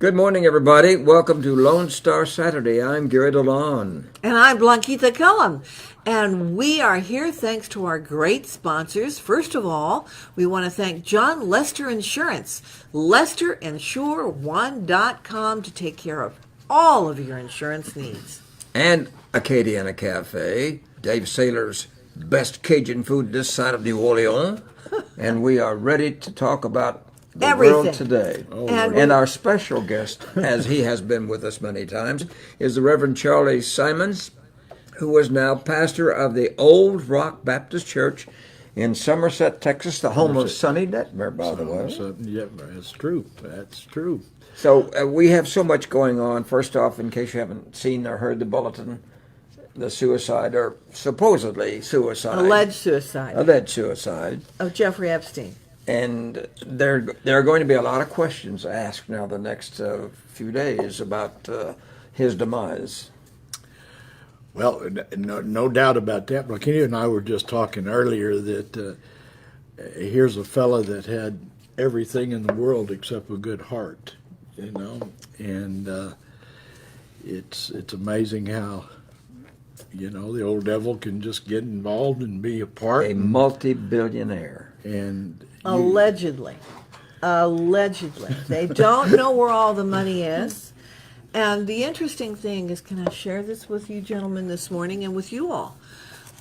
Good morning, everybody. Welcome to Lone Star Saturday. I'm Gary DeLaune. And I'm Blanquita Cullum. And we are here thanks to our great sponsors. First of all, we want to thank Jon Lester Insurance. LesterInsure1.com to take care of all of your insurance needs. And Acadiana Cafe, Dave Saylor's best Cajun food this side of New Orleans. And we are ready to talk about the Everything. world today. And our special guest, as he has been with us many times, is the Reverend Charlie Simons, who is now pastor of the Old Rock Baptist Church in Somerset, Texas, the home of Sonny Detmer, by the way. Yeah, that's true. That's true. So we have so much going on. First off, in case you haven't seen or heard the bulletin, the suicide, or supposedly suicide. Alleged suicide of Jeffrey Epstein. And there are going to be a lot of questions asked now the next few days about his demise. Well, no doubt about that. Blanquita and I were just talking earlier that here's a fella that had everything in the world except a good heart, and it's amazing how, the old devil can just get involved and be a part. A multi-billionaire. And Allegedly. They don't know where all the money is. And the interesting thing is, can I share this with you gentlemen this morning and with you all?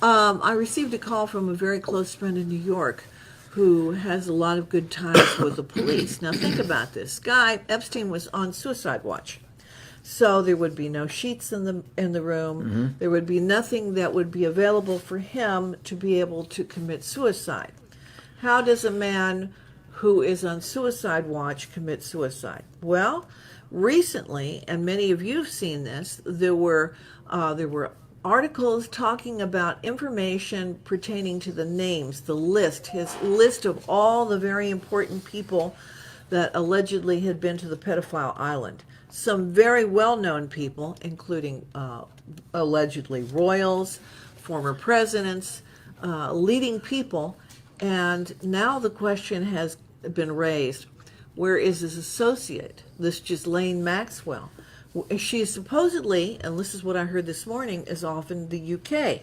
I received a call from a very close friend in New York who has a lot of good ties with the police. Now think about this. Guy, Epstein, was on suicide watch. So there would be no sheets in the room. Mm-hmm. There would be nothing that would be available for him to be able to commit suicide. How does a man who is on suicide watch commit suicide? Well, recently, and many of you have seen this, there were articles talking about information pertaining to the names, his list of all the very important people that allegedly had been to the pedophile island. Some very well-known people, including allegedly royals, former presidents, leading people. And now the question has been raised, where is his associate, this Ghislaine Maxwell? She is supposedly, and this is what I heard this morning, is off in the UK.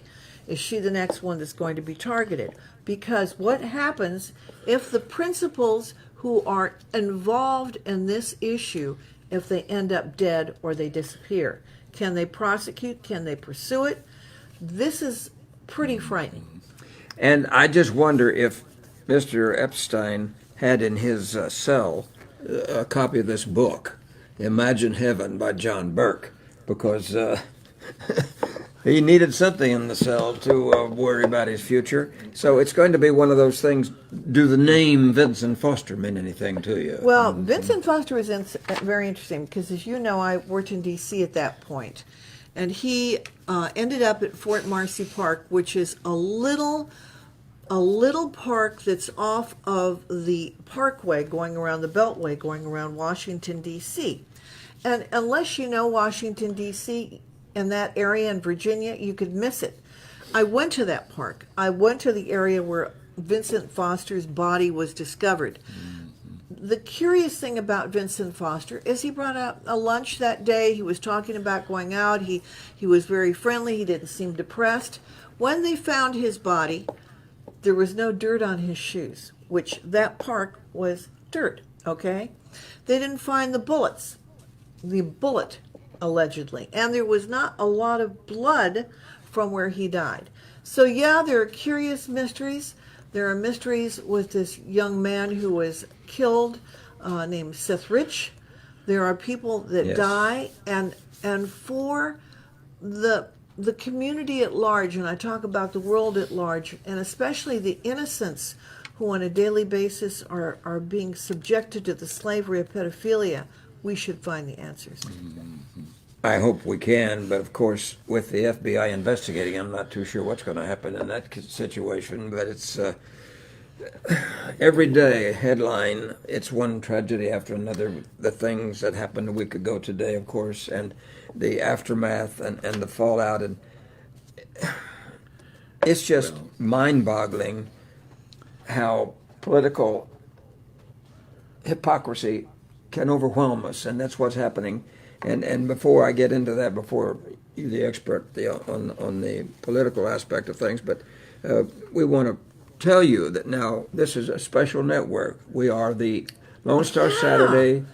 Is she the next one that's going to be targeted? Because what happens if the principals who are involved in this issue, if they end up dead or they disappear? Can they prosecute? Can they pursue it? This is pretty frightening. And I just wonder if Mr. Epstein had in his cell a copy of this book, Imagine Heaven by John Burke, because he needed something in the cell to worry about his future. So it's going to be one of those things. Do the name Vincent Foster mean anything to you? Well, Vincent Foster was very interesting because, as you know, I worked in D.C. at that point. And he ended up at Fort Marcy Park, which is a little park that's off of the parkway going around the Beltway, going around Washington, D.C. And unless you know Washington, D.C. and that area in Virginia, you could miss it. I went to that park. I went to the area where Vincent Foster's body was discovered. The curious thing about Vincent Foster is he brought out a lunch that day. He was talking about going out. He was very friendly. He didn't seem depressed. When they found his body, there was no dirt on his shoes, which that park was dirt, okay? They didn't find the bullet, allegedly. And there was not a lot of blood from where he died. So, yeah, there are curious mysteries. There are mysteries with this young man who was killed named Seth Rich. There are people that die. And for the community at large, and I talk about the world at large, and especially the innocents who on a daily basis are being subjected to the slavery of pedophilia, we should find the answers. I hope we can, but of course, with the FBI investigating, I'm not too sure what's going to happen in that situation, but it's every day headline, it's one tragedy after another. The things that happened a week ago today, of course, and the aftermath and the fallout, and it's just mind-boggling how political hypocrisy can overwhelm us, and that's what's happening. And before I get into that, before you're the expert on the political aspect of things, but we want to tell you that now this is a special network. We are the Lone Star Saturday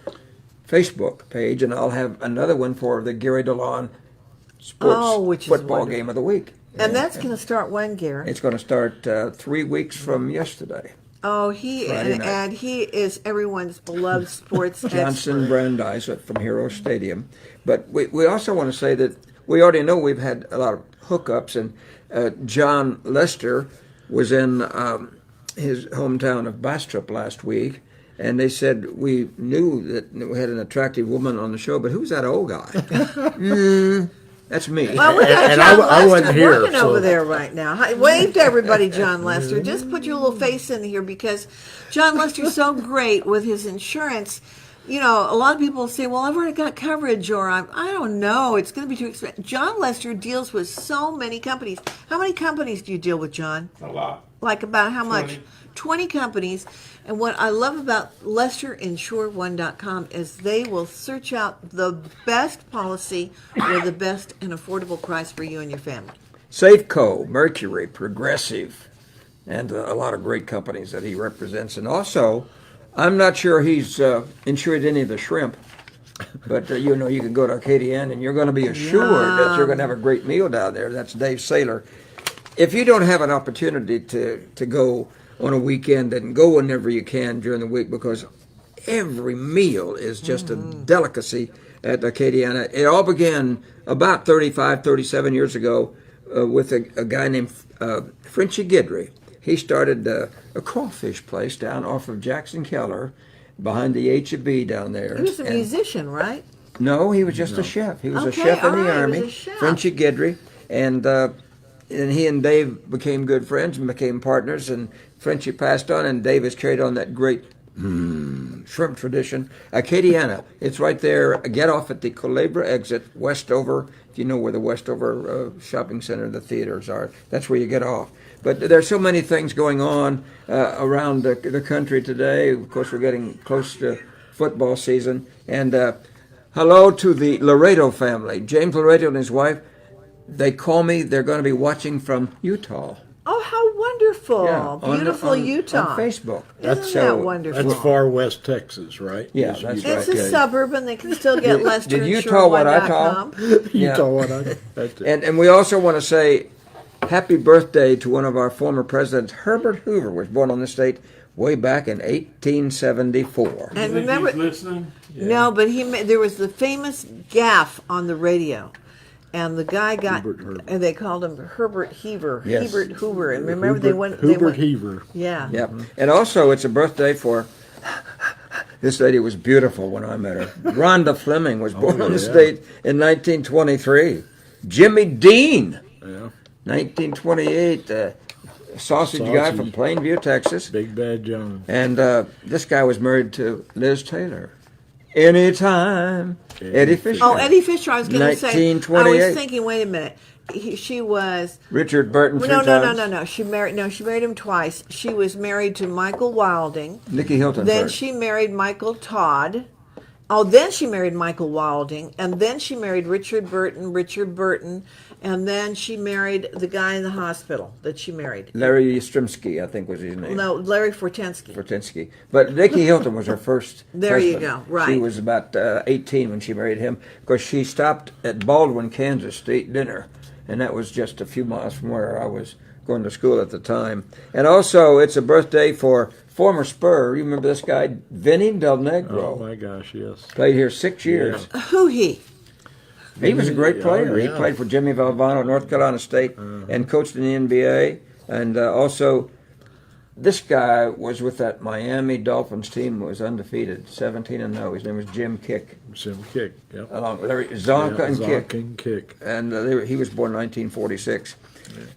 Facebook page, and I'll have another one for the Gary DeLaune Sports Football Game of the Week. And that's going to start when, Gary? It's going to start 3 weeks from yesterday. Oh, he is everyone's beloved sports Johnson expert. Brandeis from Hero Stadium. But we also want to say that we already know we've had a lot of hookups, and Jon Lester was in his hometown of Bastrop last week, and they said we knew that we had an attractive woman on the show, but who's that old guy? That's me. Well, we got And Jon I Lester wasn't here, working so- over there right now. Hi, wave to everybody, Jon Lester. Just put your little face in here because Jon Lester's so great with his insurance. You know, a lot of people say, well, I've already got coverage, or I don't know, it's going to be too expensive. Jon Lester deals with so many companies. How many companies do you deal with, John? A lot. Like about how 20. much? 20 companies. And what I love about LesterInsure1.com is they will search out the best policy with the best and affordable price for you and your family. Safeco, Mercury, Progressive, and a lot of great companies that he represents. And also, I'm not sure he's insured any of the shrimp, but you know, you can go to Acadiana and you're going to be assured that you're going to have a great meal down there. That's Dave Saylor. If you don't have an opportunity to go on a weekend, then go whenever you can during the week, because every meal is just a delicacy at Acadiana. It all began about 37 years ago with a guy named Frenchy Guidry. He started a crawfish place down off of Jackson Keller behind the H-E-B down there. He was a musician, right? No, he was just a chef. He was a Okay, chef in all the right, he Army, was a chef. Frenchy Guidry, and he and Dave became good friends and became partners, and Frenchy passed on, and Dave has carried on that great shrimp tradition. Acadiana, it's right there. Get off at the Culebra exit, Westover. If you know where the Westover shopping center, the theaters are, that's where you get off. But there's so many things going on around the country today. Of course, we're getting close to football season. And hello to the Laredo family. James Laredo and his wife, they call me. They're going to be watching from Utah. Oh, how wonderful. Yeah, Beautiful on Utah. On Facebook. Isn't that wonderful? That's far west Texas, right? Yeah, Yes, that's Utah. It's right. a suburb, and they can still get Lester Did Utah what I Insure1.com. Utah, what I that's it. And we also want to say happy birthday to one of our former presidents. Herbert Hoover was born on this state way back in 1874. And Think remember, he's listening? no, but there was the famous gaffe on the radio. And the guy got, Hubert Herbert. and they called him Herbert Heaver, Yes. Hebert Hoover. And remember, they went. Hubert Heaver. Yeah. Yep. And also, it's a birthday for this lady was beautiful when I met her. Rhonda Fleming was born on the yeah. state in 1923. Jimmy Dean, Yeah. 1928. Sausage guy Sausage. from Plainview, Texas. Big Bad John. And this guy was married to Liz Taylor. Anytime. Eddie Fisher. Oh, Eddie Fisher. I was going to say. I 1928. was thinking. Wait a minute. She was. Richard Burton three No. times. She married him twice. She was married to Michael Wilding. Nicky Hilton Then first. she married Michael Todd. Oh, then she married Michael Wilding, and then she married Richard Burton, and then she married the guy in the hospital that she married. Larry Strimsky, I think was his name. No, Larry Fortensky. Fortensky. But Nicky Hilton was her first There you husband. go, right. She was about 18 when she married him, because she stopped at Baldwin, Kansas to eat dinner, and that was just a few miles from where I was going to school at the time. And also, it's a birthday for former Spur. You remember this guy, Vinny Del Negro. Oh my gosh, yes. Played here 6 years. Who he? He was a great player. Oh, yeah. He played for Jimmy Valvano, North Carolina State, and coached in the NBA. And also, this guy was with that Miami Dolphins team, was undefeated, 17-0. His name was Jim Kick, Sim Kick. Yep. along with Larry Zonka and Kick. Zonka and Kick. And he was born in 1946.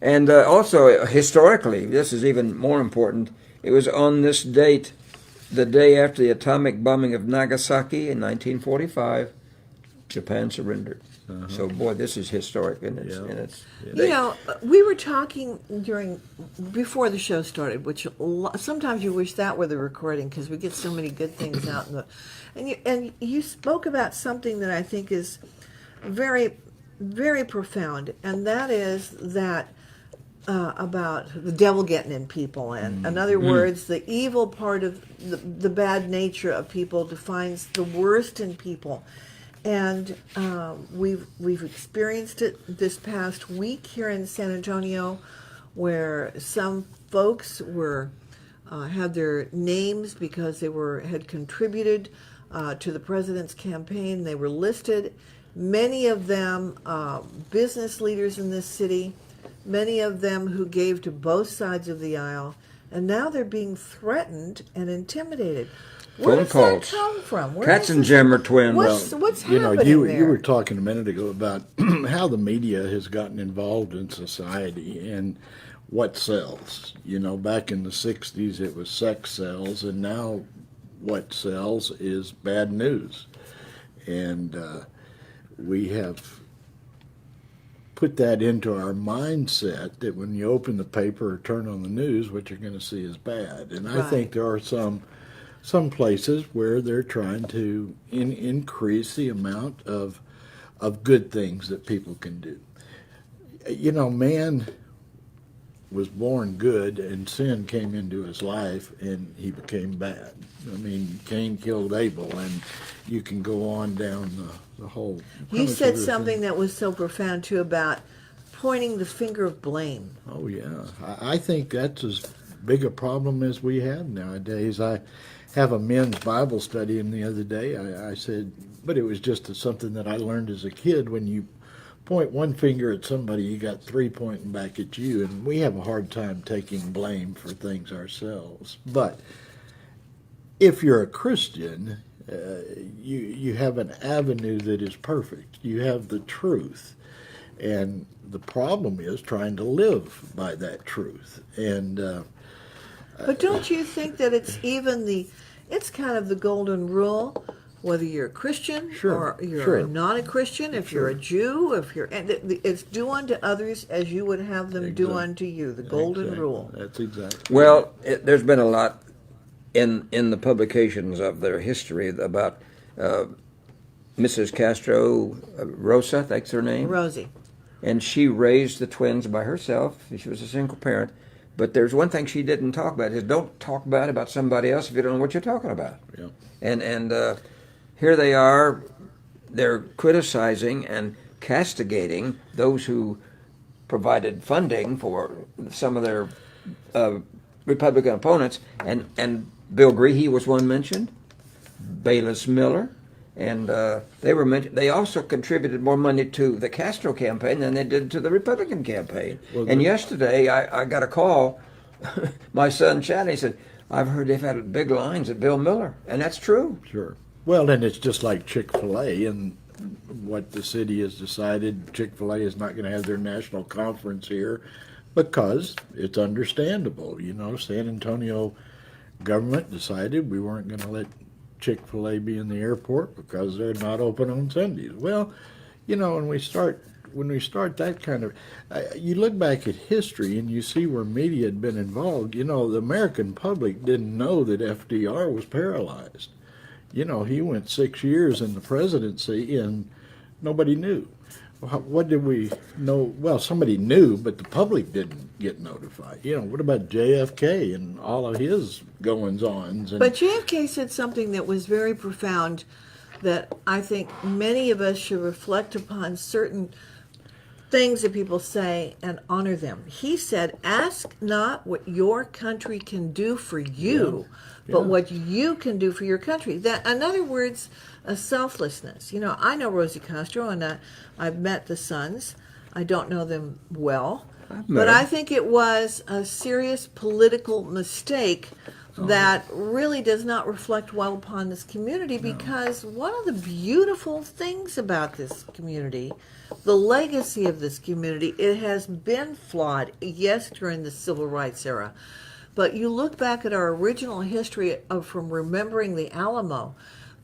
And also, historically, this is even more important, it was on this date, the day after the atomic bombing of Nagasaki in 1945, Japan surrendered. So, boy, this is historic, and it's, Yeah. and it's You know, we were talking before the show started, which sometimes you wish that were the recording because we get so many good things out. And you spoke about something that I think is very, very profound, and that is that about the devil getting in people. And in other words, the evil part of the bad nature of people defines the worst in people. And we've experienced it this past week here in San Antonio, where some folks had their names because they had contributed to the president's campaign. They were listed. Many of them business leaders in this city, many of them who gave to both sides of the aisle, and now they're being threatened and intimidated. Where Phone does calls. that come from? Where Katz does and this- Jim are twins. What's You know, happening you there? were talking a minute ago about how the media has gotten involved in society and what sells. You know, back in the 60s it was sex sells, and now what sells is bad news. And we have put that into our mindset that when you open the paper or turn on the news, what you're going to see is bad. And I Right. think there are some places where they're trying to increase the amount of good things that people can do. You know, man was born good, and sin came into his life, and he became bad. I mean, Cain killed Abel, and you can go on down the whole. You said something that was so profound too about pointing the finger of blame. Oh yeah, I think that's as big a problem as we have nowadays. I have a men's Bible study, and the other day I said, but it was just something that I learned as a kid. When you point one finger at somebody, you got three pointing back at you, and we have a hard time taking blame for things ourselves. But if you're a Christian, you have an avenue that is perfect. You have the truth, and the problem is trying to live by that truth. And But don't you think that it's it's kind of the golden rule, whether you're a Christian Sure, or you're sure. not a Christian, if you're a Jew, and it's do unto others as you would have them do Exactly. unto you, the golden Exactly. rule. That's exactly. Well, there's been a lot in the publications of their history about Mrs. Castro, Rosa, that's her name. Rosie. And she raised the twins by herself. She was a single parent. But there's one thing she didn't talk about is don't talk bad about somebody else if you don't know what you're talking about. Yeah. And here they are, they're criticizing and castigating those who provided funding for some of their Republican opponents. And Bill Greehey was one mentioned, Bayless Miller, and they were mentioned. They also contributed more money to the Castro campaign than they did to the Republican campaign. And yesterday I got a call. My son Chad, he said, "I've heard they've had big lines at Bill Miller," and that's true. Sure. Well, and it's just like Chick-fil-A and what the city has decided. Chick-fil-A is not going to have their national conference here because it's understandable. You know, San Antonio government decided we weren't going to let Chick-fil-A be in the airport because they're not open on Sundays. Well, you know, when we start that kind of, you look back at history and you see where media had been involved. You know, the American public didn't know that FDR was paralyzed. You know, he went 6 years in the presidency and nobody knew. What did we know? Well, somebody knew, but the public didn't get notified. You know, what about JFK and all of his goings-ons? But JFK said something that was very profound that I think many of us should reflect upon certain things that people say and honor them. He said, ask not what your country can do for you, but what you can do for your country. That, in other words, a selflessness. You know, I know Rosie Castro, and I've met the sons. I don't know them well. But I think it was a serious political mistake that really does not reflect well upon this community, because one of the beautiful things about this community, the legacy of this community, it has been flawed, yes, during the civil rights era. But you look back at our original history from remembering the Alamo,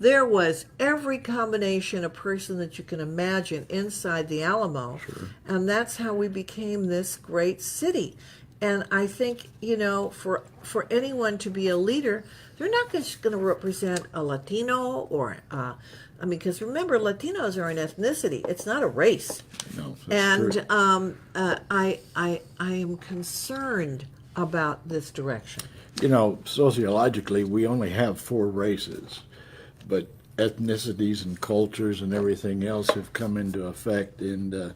There was every combination of person that you can imagine inside the Alamo. Sure. And that's how we became this great city. And I think, for anyone to be a leader, they're not just going to represent a Latino or, because remember, Latinos are an ethnicity. It's not a race. No, that's true. I am concerned about this direction. Sociologically, we only have 4 races, but ethnicities and cultures and everything else have come into effect. And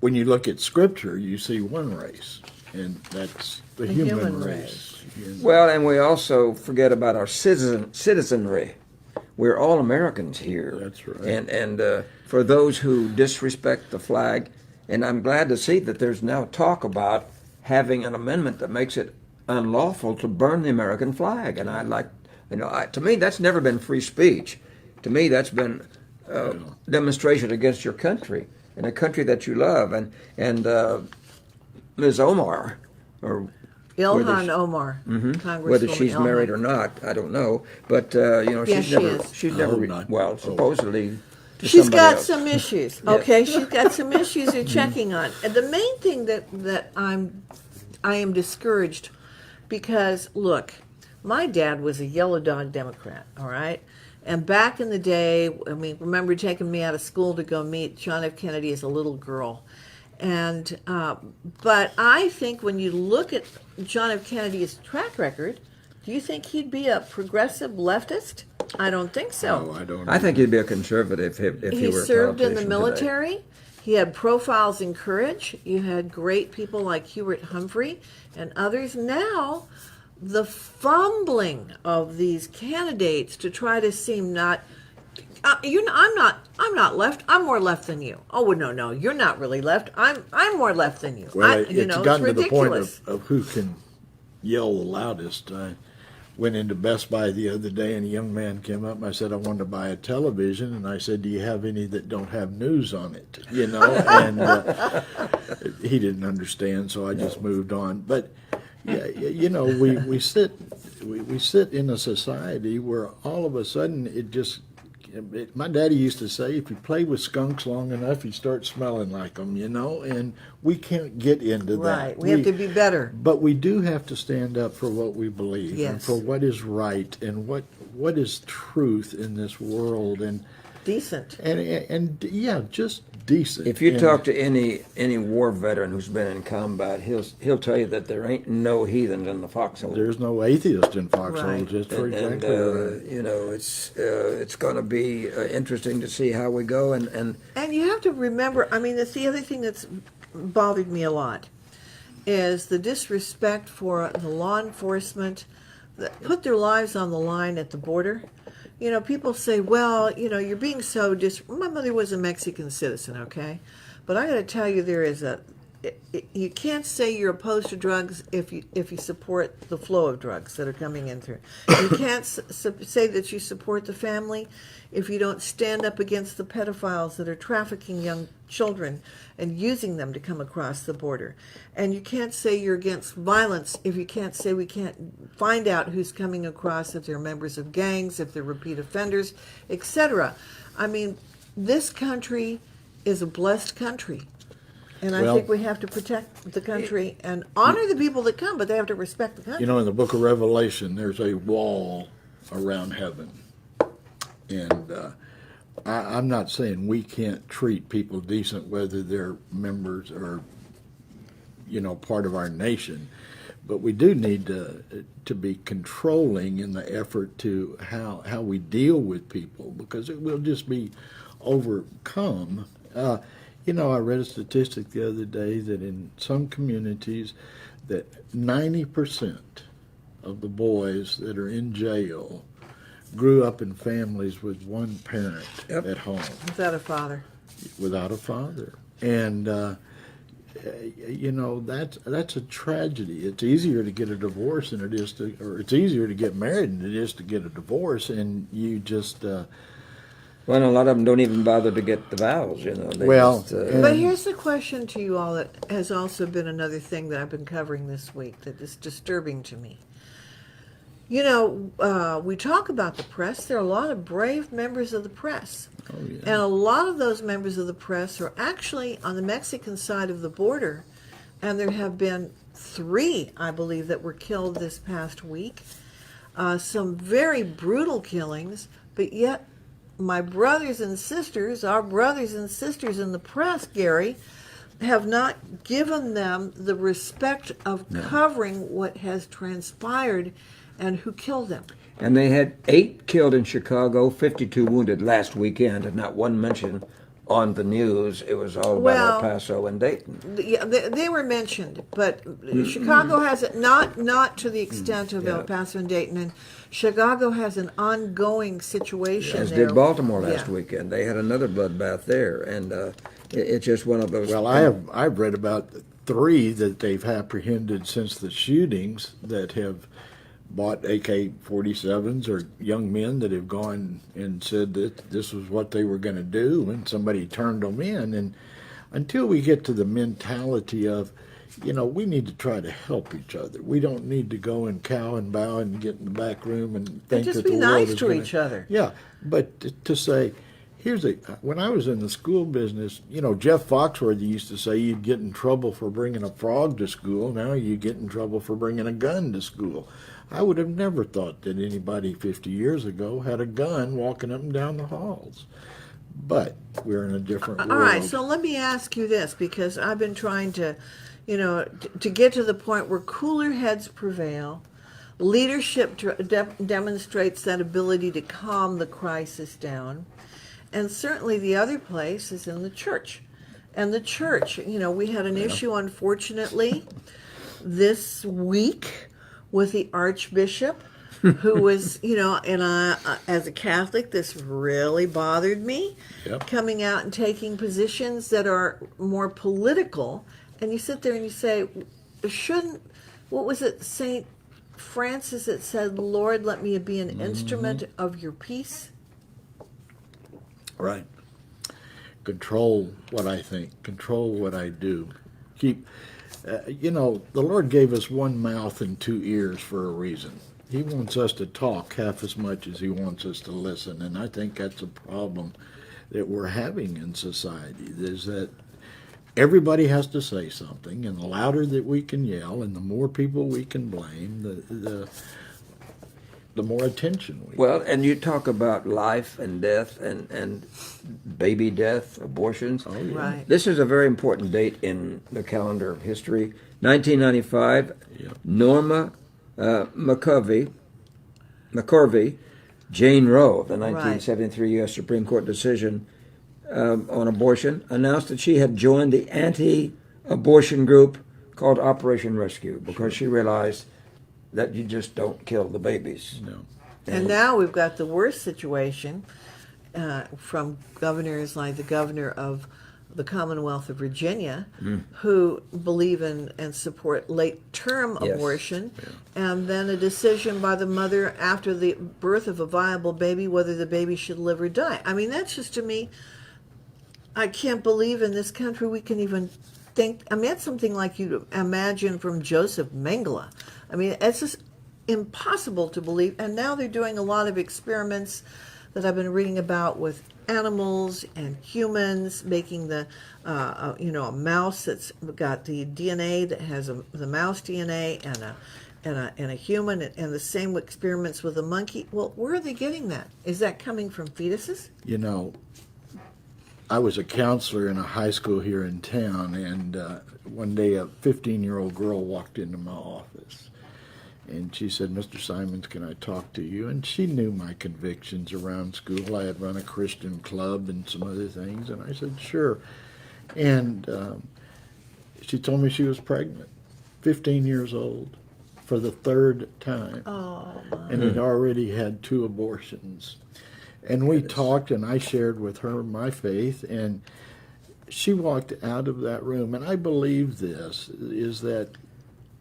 when you look at Scripture, you see one race, and that's the human race. Well, and we also forget about our citizenry. We're all Americans here. That's right. And for those who disrespect the flag, and I'm glad to see that there's now talk about having an amendment that makes it unlawful to burn the American flag. And I'd like, to me, that's never been free speech. To me, that's been demonstration against your country and a country that you love. And Ms. Omar, or Ilhan Omar, Congresswoman whether she's Ilhan. Married or not, I don't know. But Yes, she is. she's I never. hope not. Well, supposedly. to She's somebody got else. some issues. Okay, she's got some issues you're checking on. And the main thing that I am discouraged, because look, my dad was a yellow dog Democrat, all right? And back in the day, remember taking me out of school to go meet John F. Kennedy as a little girl. And but I think when you look at John F. Kennedy's track record, do you think he'd be a progressive leftist? I don't think so. No, I don't. I think he'd be a conservative if he He were a served in the politician military. today. He had profiles in courage. You had great people like Hewitt Humphrey and others. Now, the fumbling of these candidates to try to seem not. I'm not left. I'm more left than you. Oh well, no, you're not really left. I'm more left than you. Well, it's gotten to the point ridiculous. of who can yell the loudest. I went into Best Buy the other day, and a young man came up, and I said I wanted to buy a television, and I said, do you have any that don't have news on it? And he didn't understand, so I just moved on. But yeah, we sit in a society where all of a sudden my daddy used to say, if you play with skunks long enough, you start smelling like them, and we can't get into that. Right. We have to be better. But we do have to stand up for what we believe and Yes. for what is right and what is truth in this world and Decent. yeah, just decent. If you And talk to any war veteran who's been in combat, he'll tell you that there ain't no heathens in the foxhole. there's no atheist in foxholes, Right. just for and exactly right. it's going to be interesting to see how we go. And And you have to remember, that's the other thing that's bothered me a lot, is the disrespect for the law enforcement that put their lives on the line at the border. People say, well, you're being so my mother was a Mexican citizen, okay? But I got to tell you, you can't say you're opposed to drugs if you support the flow of drugs that are coming in through. You can't say that you support the family if you don't stand up against the pedophiles that are trafficking young children and using them to come across the border. And you can't say you're against violence if you can't say we can't find out who's coming across, if they're members of gangs, if they're repeat offenders, etc. This country is a blessed country. And I Well, think we have to protect the country and honor the people that come, but they have to respect the country. In the book of Revelation, there's a wall around heaven. And I'm not saying we can't treat people decent, whether they're members or, part of our nation. But we do need to be controlling in the effort to how we deal with people, because it will just be overcome. I read a statistic the other day that in some communities that 90% of the boys that are in jail grew up in families with one parent at home. Without a father. Without a father. And, that's a tragedy. It's easier to get a divorce than it is it's easier to get married than it is to get a divorce, and you just... well, a lot of them don't even bother to get the vows. They But here's the question to you all that has also been another thing that I've been covering this week that is disturbing to me. You know, we talk about the press. There are a lot of brave members of the press. Oh, yeah. And a lot of those members of the press are actually on the Mexican side of the border. And there have been 3, I believe, that were killed this past week. Some very brutal killings, but yet my brothers and sisters, our brothers and sisters in the press, Gary, have not given them the respect of covering what has transpired and who killed them. And they had 8 killed in Chicago, 52 wounded last weekend, and not one mention on the news. It was all about El Paso and Dayton. Yeah, they were mentioned, but Chicago has it not to the extent of El Paso and Dayton, and Chicago has an ongoing situation As there. did Baltimore last weekend. They had another bloodbath there, and it's just one of those. Well, I've read about 3 that they've apprehended since the shootings that have bought AK-47s, or young men that have gone and said that this was what they were going to do, and somebody turned them in. And until we get to the mentality of, we need to try to help each other. We don't need to go and cow and bow and get in the back room and think just that be the world nice is to gonna, each other. Yeah, but to say, when I was in the school business, Jeff Foxworthy used to say you'd get in trouble for bringing a frog to school. Now you get in trouble for bringing a gun to school. I would have never thought that anybody 50 years ago had a gun walking up and down the halls. But we're in a different world. All right, so let me ask you this, because I've been trying to, to get to the point where cooler heads prevail. Leadership demonstrates that ability to calm the crisis down. And certainly the other place is in the church. And the church, we had an issue, unfortunately, this week with the Archbishop, who was, and as a Catholic, this really bothered me, coming out and taking positions that are more political. And you sit there and you say, what was it, St. Francis that said, Lord, let me be an instrument of your peace? Right. Control what I think. Control what I do. The Lord gave us one mouth and 2 ears for a reason. He wants us to talk half as much as he wants us to listen. And I think that's a problem that we're having in society, is that everybody has to say something, and the louder that we can yell and the more people we can blame, the more attention we Well, and you talk about life and death and baby death, abortions. Oh, yeah. Right. This is a very important date in the calendar of history. 1995, Norma McCorvey, Jane Roe, the 1973 U.S. Supreme Court decision on abortion, announced that she had joined the anti-abortion group called Operation Rescue because she realized that you just don't kill the babies. No. And now we've got the worst situation from governors like the governor of the Commonwealth of Virginia, who believe in and support late-term abortion, and then a decision by the mother after the birth of a viable baby whether the baby should live or die. I mean, that's just, to me, I can't believe in this country we can even think. I mean, that's something like you imagine from Joseph Mengele. I mean, it's just impossible to believe. And now they're doing a lot of experiments that I've been reading about with animals and humans, making the, a mouse that's got the DNA that has the mouse DNA and a human, and the same experiments with a monkey. Well, where are they getting that? Is that coming from fetuses? I was a counselor in a high school here in town, and one day a 15-year-old girl walked into my office. And she said, Mr. Simons, can I talk to you? And she knew my convictions around school. I had run a Christian club and some other things. And I said, sure. And she told me she was pregnant, 15 years old, for the 3rd time. Oh, my. And had already had 2 abortions. And we talked, and I shared with her my faith. And she walked out of that room. And I believe this, is that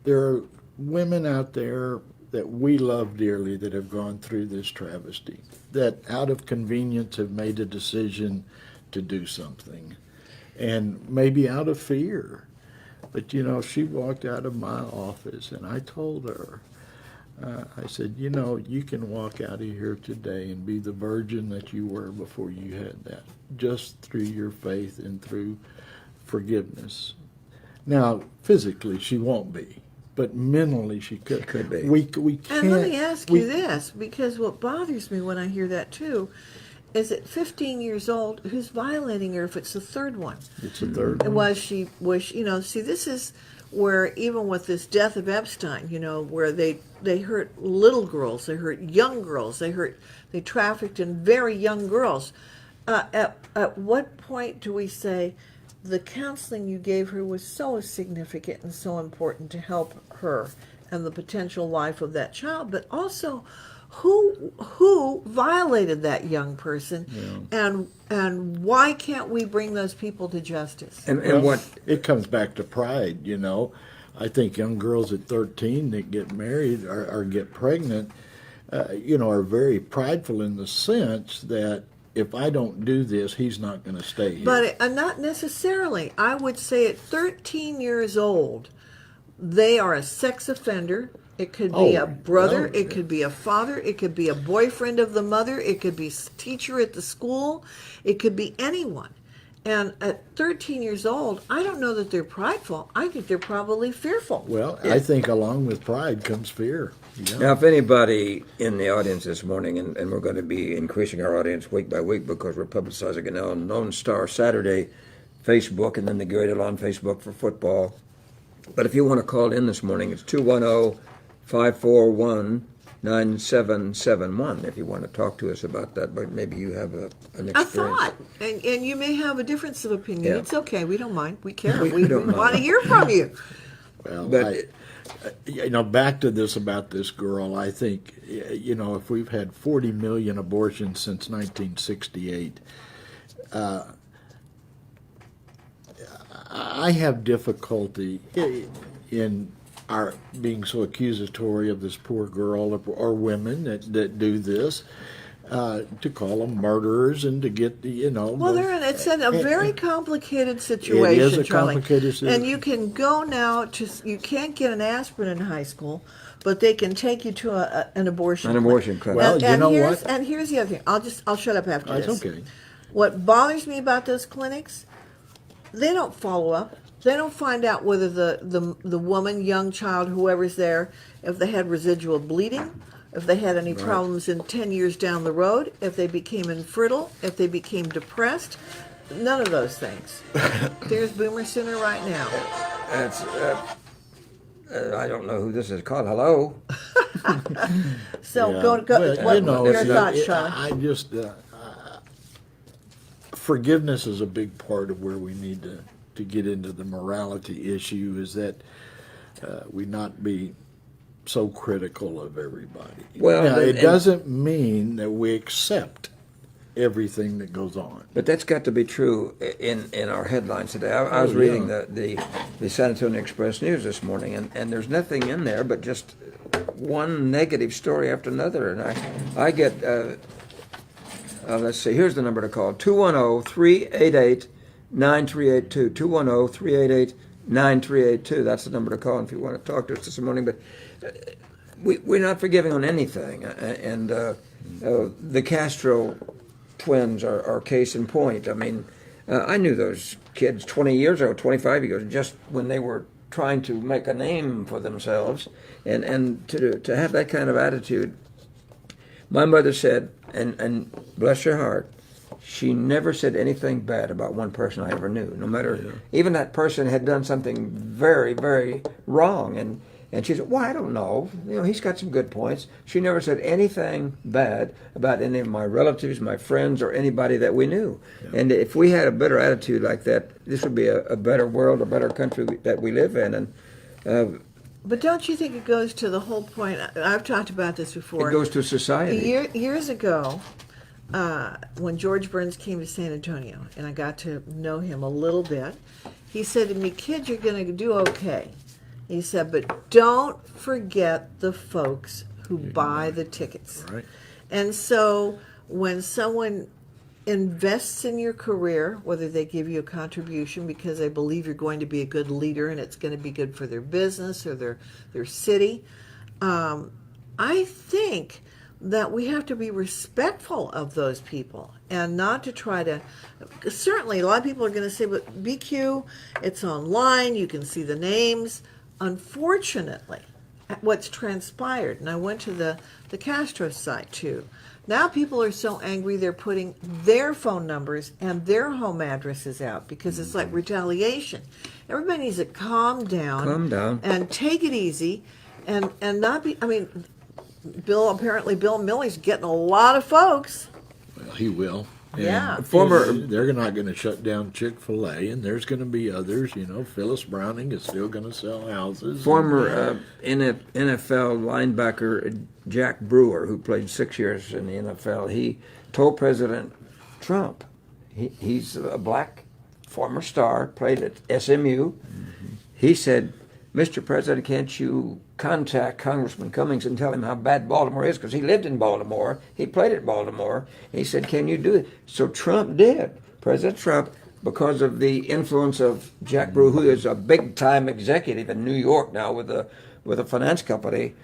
there are women out there that we love dearly that have gone through this travesty, that out of convenience have made a decision to do something, and maybe out of fear. But, she walked out of my office, and I told her, I said, you know, you can walk out of here today and be the virgin that you were before you had that, just through your faith and through forgiveness. Now, physically, she won't be, but mentally, she could. She could be. We can't. And let me ask you this, because what bothers me when I hear that too, is at 15 years old, who's violating her if it's the third one? It's a third And one. was she, see, this is where even with this death of Epstein, where they hurt little girls, they hurt young girls, they trafficked in very young girls. At what point do we say the counseling you gave her was so significant and so important to help her and the potential life of that child, but also who violated that young person, and why can't we bring those people to justice? And what It comes back to pride, you know. I think young girls at 13 that get married or get pregnant, are very prideful in the sense that if I don't do this, he's not going to stay here. But not necessarily. I would say at 13 years old, they are a sex offender. It could be a brother, it could be a father, it could be a boyfriend of the mother, it could be a teacher at the school, it could be anyone. And at 13 years old, I don't know that they're prideful. I think they're probably fearful. Well, I think along with pride comes fear. Yeah. Now, if anybody in the audience this morning, and we're going to be increasing our audience week by week because we're publicizing it now on Lone Star Saturday Facebook and then the Gary DeLaune Facebook for football. But if you want to call in this morning, it's 210-541-9771 if you want to talk to us about that. But maybe you have an experience. A thought, and you may have a difference of opinion. Yeah. It's okay. We don't mind. We care. We We don't mind. want to hear from you. Well, But- back to this about this girl, I think, if we've had 40 million abortions since 1968, I have difficulty in our being so accusatory of this poor girl or women that do this, to call them murderers and to get Well, it's a very complicated situation, It is a Charlie. complicated situation. And you can go now you can't get an aspirin in high school, but they can take you to an abortion. An abortion clinic. Well, you know here's, what? And here's the other thing. I'll shut up after That's this. okay. What bothers me about those clinics, they don't follow up. They don't find out whether the woman, young child, whoever's there, if they had residual bleeding, if they had any problems in 10 years down the road, if they became infertile, if they became depressed. None of those things. There's Boomer Sooner right now. That's, I don't know who this is called. Hello? So Yeah. go. Well, What your it's thoughts, Charlie? I just forgiveness is a big part of where we need to get into the morality issue. Is that we not be so critical of everybody. Well, now, it and- doesn't mean that we accept everything that goes on. But that's got to be true in our headlines today. I was reading the San Antonio Express News this morning, and there's nothing in there but just one negative story after another. And I get, let's see, here's the number to call, 210-388-9382, 210-388-9382. That's the number to call if you want to talk to us this morning. But we're not forgiving on anything. And the Castro twins are case in point. I mean, I knew those kids 20 years ago, 25 years ago, just when they were trying to make a name for themselves, and to have that kind of attitude. My mother said, and bless her heart, she never said anything bad about one person I ever knew, no matter, even that person had done something very, very wrong, and she said, well, I don't know. He's got some good points. She never said anything bad about any of my relatives, my friends, or anybody that we knew. Yeah. And if we had a better attitude like that, this would be a better world, a better country that we live in. And but don't you think it goes to the whole point? I've talked about this before. It goes to society. Years ago, when George Burns came to San Antonio, and I got to know him a little bit, he said to me, "Kid, you're going to do okay." He said, but don't forget the folks who buy the tickets. Right. And so when someone invests in your career, whether they give you a contribution because they believe you're going to be a good leader and it's going to be good for their business or their city, I think that we have to be respectful of those people and not to try to. Certainly, a lot of people are going to say, but BQ, it's online, you can see the names. Unfortunately, what's transpired, and I went to the Castro site too. Now people are so angry they're putting their phone numbers and their home addresses out because it's like retaliation. Everybody needs to calm down and take it easy and not be. I mean, Bill Milley's getting a lot of folks. Well, he will. And Yeah. they're not going to shut down Chick-fil-A, and there's going to be others. Phyllis Browning is still going to sell houses. Former NFL linebacker Jack Brewer, who played 6 years in the NFL, he told President Trump, he's a black former star, played at SMU. Mm-hmm. He said, "Mr. President, can't you contact Congressman Cummings and tell him how bad Baltimore is?" Because he lived in Baltimore. He played at Baltimore. He said, "Can you do it?" So Trump did. President Trump, because of the influence of Jack Brewer, who is a big-time executive in New York now with a finance company,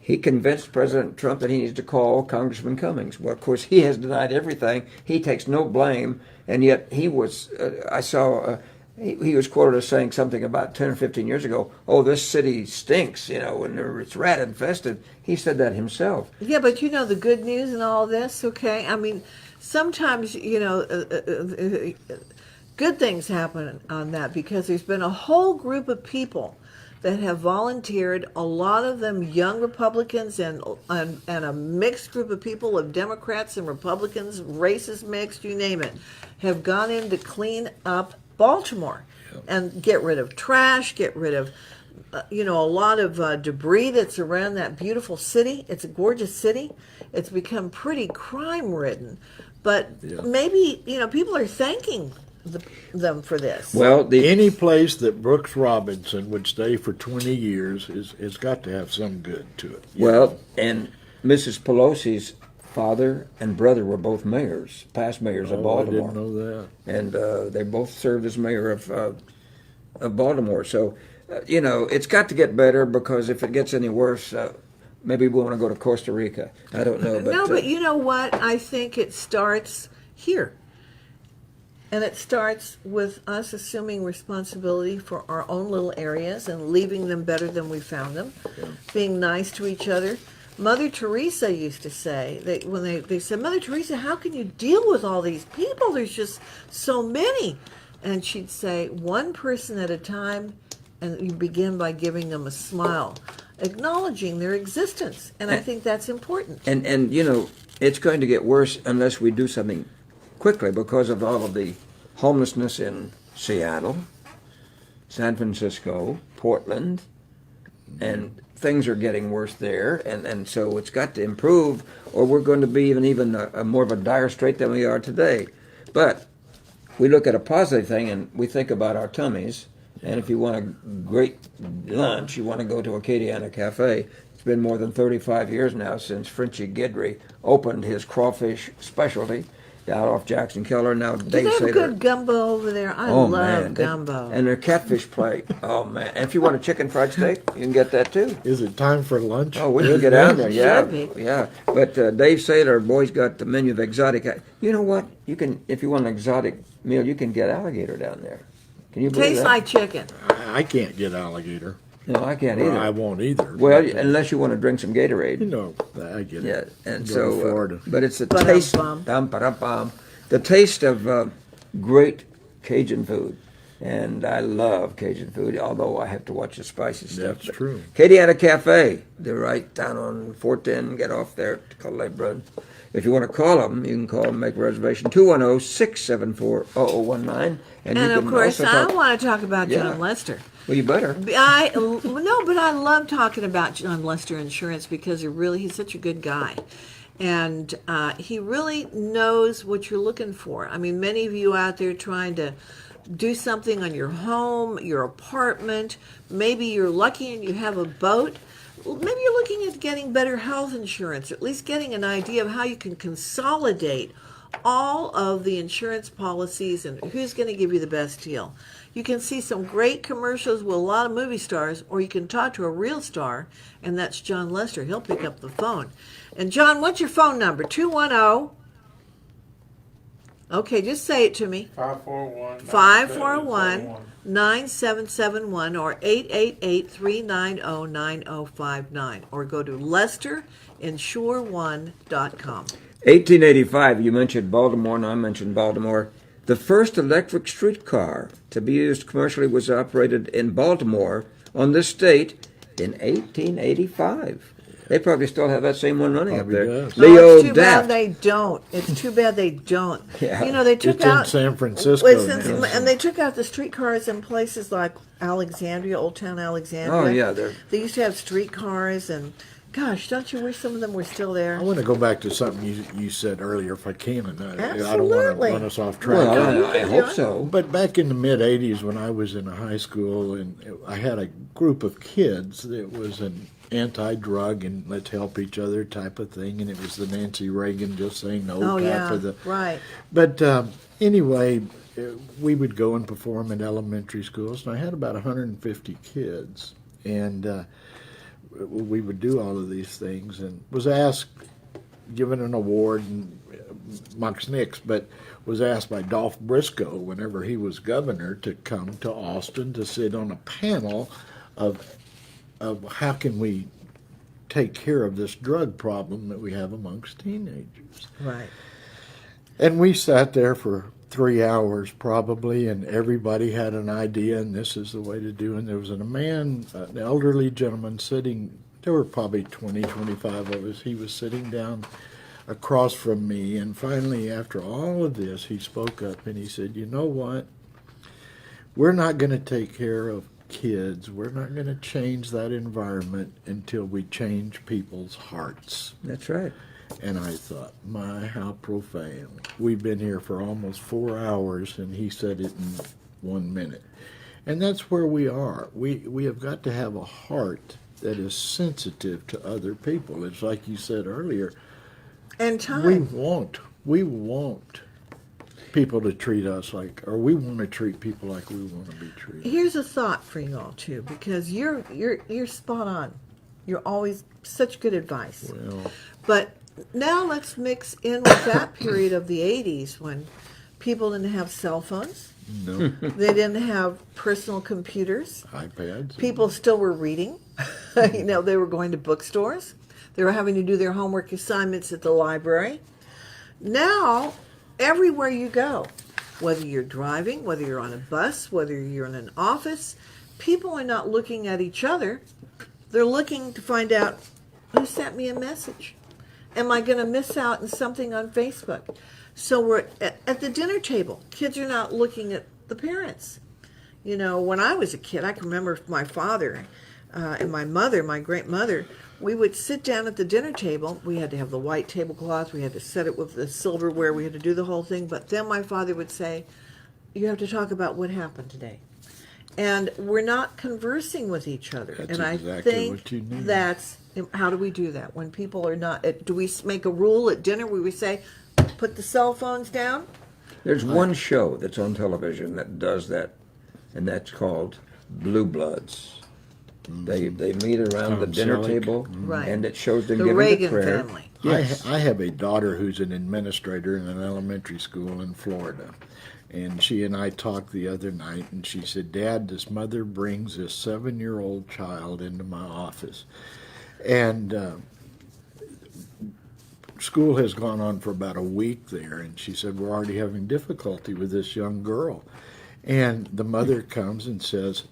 he convinced President Trump that he needs to call Congressman Cummings. Well, of course, he has denied everything. He takes no blame, and yet he was, I saw... He was quoted as saying something about 10 or 15 years ago, "Oh, this city stinks, and it's rat infested." He said that himself. Yeah, but the good news in all this, okay? I mean, sometimes, good things happen on that because there's been a whole group of people that have volunteered, a lot of them young Republicans and a mixed group of people of Democrats and Republicans, races mixed, you name it, have gone in to clean up Baltimore and get rid of trash, get rid of, a lot of debris that's around that beautiful city. It's a gorgeous city. It's become pretty crime-ridden. But maybe, people are thanking them for this. Well, any place that Brooks Robinson would stay for 20 years has got to have some good to it. Well, and Mrs. Pelosi's father and brother were both mayors, past mayors of Baltimore. I didn't know that. And they both served as mayor of Baltimore. So, it's got to get better because if it gets any worse, maybe we want to go to Costa Rica. I don't know. But, but you know what? I think it starts here. And it starts with us assuming responsibility for our own little areas and leaving them better than we found them, being nice to each other. Mother Teresa used to say, when they said, "Mother Teresa, how can you deal with all these people? There's just so many." And she'd say, "One person at a time," and you begin by giving them a smile, acknowledging their existence. And I think that's important. And it's going to get worse unless we do something quickly because of all of the homelessness in Seattle, San Francisco, Portland, and things are getting worse there, and so it's got to improve, or we're going to be even more of a dire strait than we are today. But we look at a positive thing, and we think about our tummies, and if you want a great lunch, you want to go to Acadiana Cafe. It's been more than 35 years now since Frenchie Guidry opened his crawfish specialty out off Jackson Keller. Now They have good gumbo over there. I love gumbo. And their catfish plate. Oh, man. And if you want a chicken fried steak, you can get that, too. Is it time for lunch? Oh, we can get out there. Yeah. Should be. Yeah. But Dave Saylor, boy's got the menu of exotic. You know what? You can, if you want an exotic meal, you can get alligator down there. Can you believe Tastes that? like chicken. I can't get alligator. No, I can't either. I won't either. Well, unless you want to drink some Gatorade. I get it. Yeah, and Go so, to Florida. but it's the taste. The taste of great Cajun food, and I love Cajun food. Although I have to watch the spicy stuff. That's true. Acadiana Cafe, they're right down on 410. Get off there to Cullum Road. If you want to call them, you can call them, make a reservation, 210-674-0019. And of course, I want to talk about Jon Lester. Well, you better. But I love talking about Jon Lester Insurance because he's such a good guy. And he really knows what you're looking for. I mean, many of you out there trying to do something on your home, your apartment, maybe you're lucky and you have a boat. Maybe you're looking at getting better health insurance, or at least getting an idea of how you can consolidate all of the insurance policies and who's going to give you the best deal. You can see some great commercials with a lot of movie stars, or you can talk to a real star, and that's Jon Lester. He'll pick up the phone. And John, what's your phone number? 210. Okay, just say it to me. 541-9771 or 888-390-9059, or go to LesterInsure1.com. 1885, you mentioned Baltimore, and I mentioned Baltimore. The first electric streetcar to be used commercially was operated in Baltimore on this state in 1885. They probably still have that same one running Probably up there. does. Leo It's too bad Daft. they don't. It's too bad they don't. Yeah. You know, they took It's out in San Francisco now. and they took out the streetcars in places like Alexandria, Old Town Alexandria. Oh, yeah, They used to have streetcars, and gosh, don't you wish some of them were still there? I want to go back to something you said earlier, if I can, and I don't want to Absolutely. run us off track. Well, I hope so. But back in the mid '80s, when I was in a high school, and I had a group of kids that was an anti-drug and let's help each other type of thing, and it was the Nancy Reagan just saying no Oh, type yeah, of the. right. But anyway, we would go and perform at elementary schools, and I had about 150 kids, and we would do all of these things, and was asked, given an award, and Mox Nix, but was asked by Dolph Briscoe whenever he was governor to come to Austin to sit on a panel of how can we take care of this drug problem that we have amongst teenagers. Right. And we sat there for 3 hours probably, and everybody had an idea, and this is the way to do it. And there was an elderly gentleman sitting, there were probably 20, 25 of us. He was sitting down across from me, and finally, after all of this, he spoke up and he said, you know what? We're not going to take care of kids. We're not going to change that environment until we change people's hearts. That's right. And I thought, my, how profound. We've been here for almost 4 hours, and he said it in 1 minute. And that's where we are. We have got to have a heart that is sensitive to other people. It's like you said earlier, And time. we want people to treat us like, or we want to treat people like we want to be treated. Here's a thought for you all too, because you're spot on. You're always such good advice. Well, But now let's mix in with that period of the 80s when people didn't have cell phones. no, They didn't have personal computers. iPads. People still were reading. You know, they were going to bookstores. They were having to do their homework assignments at the library. Now, everywhere you go, whether you're driving, whether you're on a bus, whether you're in an office, people are not looking at each other. They're looking to find out who sent me a message. Am I going to miss out on something on Facebook? So we're at the dinner table. Kids are not looking at the parents. You know, when I was a kid, I can remember my father and my mother, my great mother, we would sit down at the dinner table. We had to have the white tablecloth. We had to set it with the silverware. We had to do the whole thing. But then my father would say, you have to talk about what happened today. And we're not conversing with each other. That's and exactly I think what you need. that's, how do we do that? When people are not, do we make a rule at dinner where we say, put the cell phones down? There's one show that's on television that does that, and that's called Blue Bloods. They meet around the dinner Selleck. table, Right. and it shows them The giving Reagan the prayer. family. Yes. I have a daughter who's an administrator in an elementary school in Florida. And she and I talked the other night, and she said, Dad, this mother brings this 7-year-old child into my office. And school has gone on for about a week there, and she said, we're already having difficulty with this young girl. And the mother comes and says,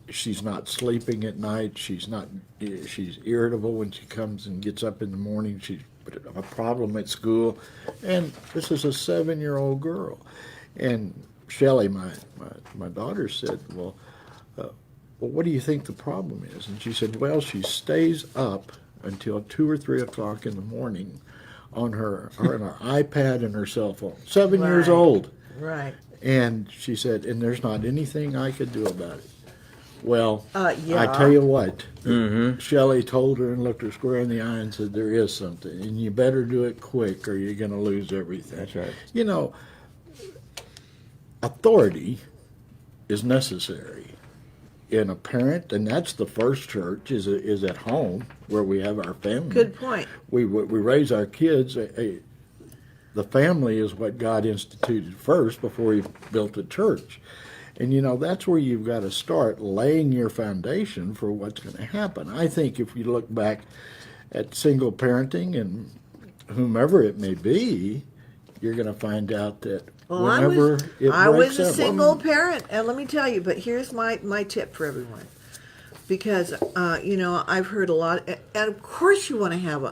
she's not sleeping at night. She's irritable when she comes and gets up in the morning. She's a problem at school. And this is a 7-year-old girl. And Shelley, my daughter, said, well, what do you think the problem is? And she said, well, she stays up until 2 or 3 o'clock in the morning on her iPad and her cell phone. 7 years Right. old. Right. And she said, and there's not anything I could do about it. Well, Yeah. I tell you what, Shelley told her and looked her square in the eye and said, there is something, and you better do it quick or you're going to lose everything. That's right. You know, authority is necessary in a parent, and that's the first church is at home where we have our family. Good point. We raise our kids. The family is what God instituted first before He built a church. And, you know, that's where you've got to start laying your foundation for what's going to happen. I think if you look back at single parenting and whomever it may be, you're going to find out that whenever it breaks I was a up, single parent, and let me tell you, but here's my tip for everyone. Because, you know, I've heard a lot, and of course you want to have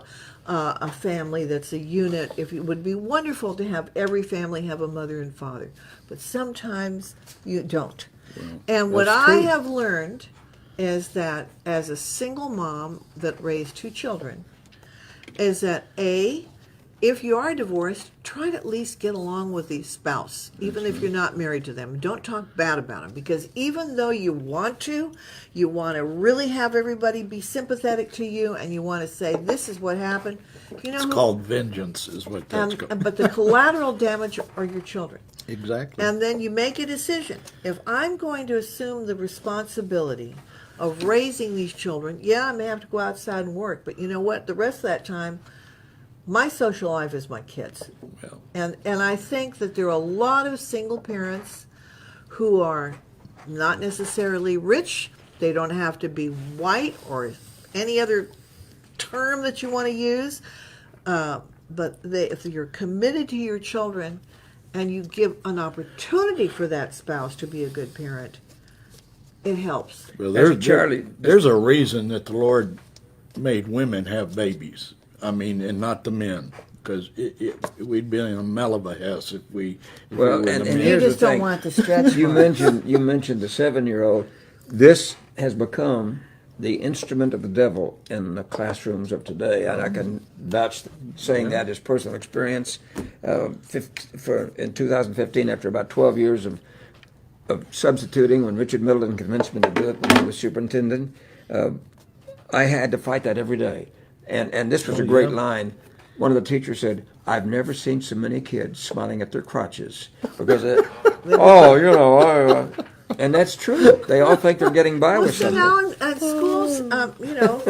a family that's a unit. It would be wonderful to have every family have a mother and father, but sometimes you don't. Well, and what that's I true. have learned is that as a single mom that raised 2 children, is that if you are divorced, try to at least get along with the spouse, even if you're not married to them. Don't talk bad about them, because even though you want to really have everybody be sympathetic to you, and you want to say, this is what happened. You know, It's called vengeance is what that's called. but the collateral damage are your children. Exactly. And then you make a decision. If I'm going to assume the responsibility of raising these children, yeah, I may have to go outside and work, but you know what? The rest of that time, my social life is my kids. Well, And I think that there are a lot of single parents who are not necessarily rich. They don't have to be white or any other term that you want to use. But if you're committed to your children and you give an opportunity for that spouse to be a good parent, it helps. well, Charlie- there's a reason that the Lord made women have babies. I mean, and not the men, because we'd be in a mell of a hess if we Well, were and the men. here's You the just don't thing. want the stretch You marks. mentioned the 7-year-old. This has become the instrument of the devil in the classrooms of today, and I can vouch saying that as personal experience. In 2015, after about 12 years of substituting, when Richard Middleton convinced me to do it when he was superintendent, I had to fight that every day. And this was a great line. One of the teachers said, "I've never seen so many kids smiling at their crotches because, and that's true. They all think they're getting by with So something." now at schools, you know,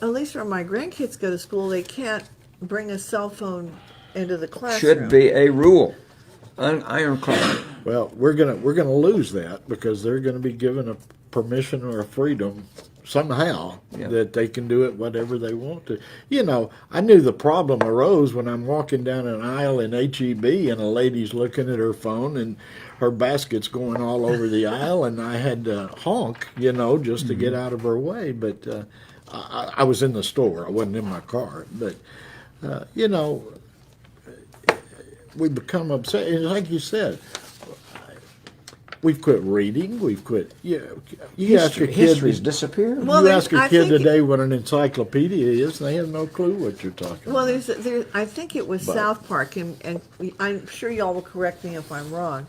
at least where my grandkids go to school, they can't bring a cell phone into the classroom. Should be a rule, ironclad. Well, we're gonna lose that because they're gonna be given a permission or a freedom somehow that they can do it whatever they want to. You know, I knew the problem arose when I'm walking down an aisle in HEB and a lady's looking at her phone and her basket's going all over the aisle, and I had to honk, you know, just to get out of her way. But I was in the store. I wasn't in my car. But, you know, we become upset. And like you said, we've quit reading. We've quit. You ask a kid. History's disappeared. Well, You ask a I kid think- today what an encyclopedia is, and they have no clue what you're talking Well, about. I think it was South Park, and I'm sure y'all will correct me if I'm wrong,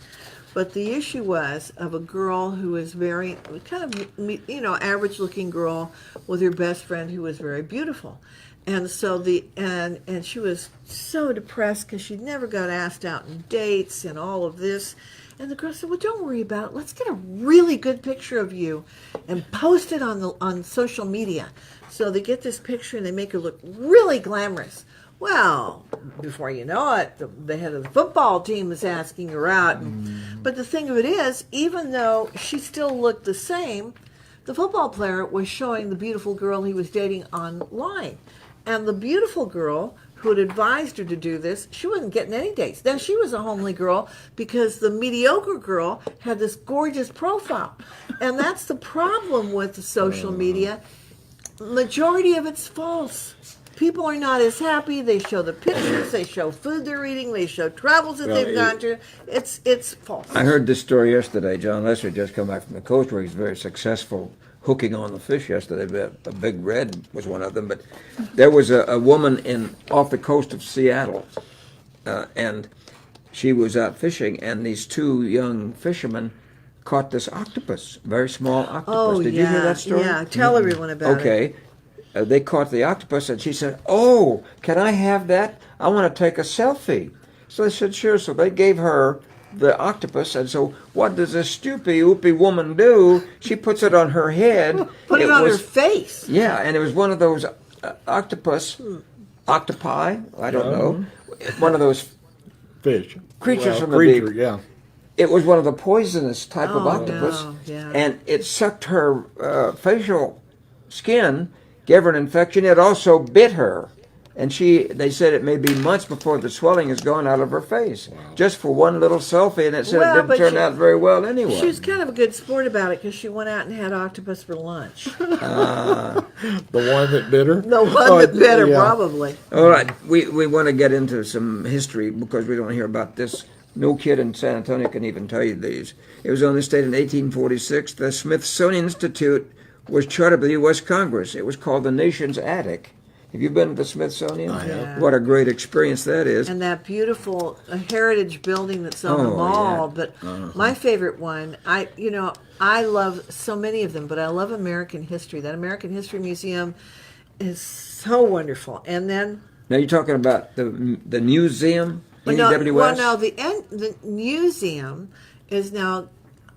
but the issue was of a girl who was very kind of, you know, average-looking girl with her best friend who was very beautiful, and so and she was so depressed because she never got asked out on dates and all of this. And the girl said, "Well, don't worry about it. Let's get a really good picture of you and post it on social media." So they get this picture and they make her look really glamorous. Well, before you know it, the head of the football team is asking her out. But the thing of it is, even though she still looked the same, the football player was showing the beautiful girl he was dating online. And the beautiful girl who had advised her to do this, she wasn't getting any dates. Now, she was a homely girl because the mediocre girl had this gorgeous profile. And that's the problem with the social media. Majority of it's false. People are not as happy. They show the pictures. They show food they're eating. They show travels that they've gone to. It's false. I heard this story yesterday. Jon Lester had just come back from the coast where he's very successful hooking on the fish yesterday. A big red was one of them. But there was a woman off the coast of Seattle, and she was out fishing, and these 2 young fishermen caught this octopus, very small octopus. Oh, Did yeah. you hear that story? Yeah, tell everyone about it. Okay. They caught the octopus, and she said, "Oh, can I have that? I want to take a selfie." So they said, "Sure." So they gave her the octopus, and so what does this oopy woman do? She puts it on her head. Put it on her face. Yeah, and it was one of those octopi, I don't know, one of those Fish. creatures from the creature, deep. yeah. It was one of the poisonous type of Oh, octopus, no, yeah. and it sucked her facial skin, gave her an infection. It also bit her, and they said it may be months before the swelling is gone out of her face, just for one little selfie, and it said Well, it didn't but turn out very well anyway. She was kind of a good sport about it because she went out and had octopus for lunch. The one that bit her? The one that bit her, yeah. probably. All right, we want to get into some history because we don't hear about this. No kid in San Antonio can even tell you these. It was on this date in 1846. The Smithsonian Institute was chartered by the U.S. Congress. It was called the Nation's Attic. Have you been to the Smithsonian? I have. Yeah. What a great experience that is. And that beautiful heritage building that's on the Oh, mall. yeah. But my favorite one, I love so many of them, but I love American history. That American History Museum is so wonderful. And then Now you're talking about the museum, Well, NEWS? no, the museum is now,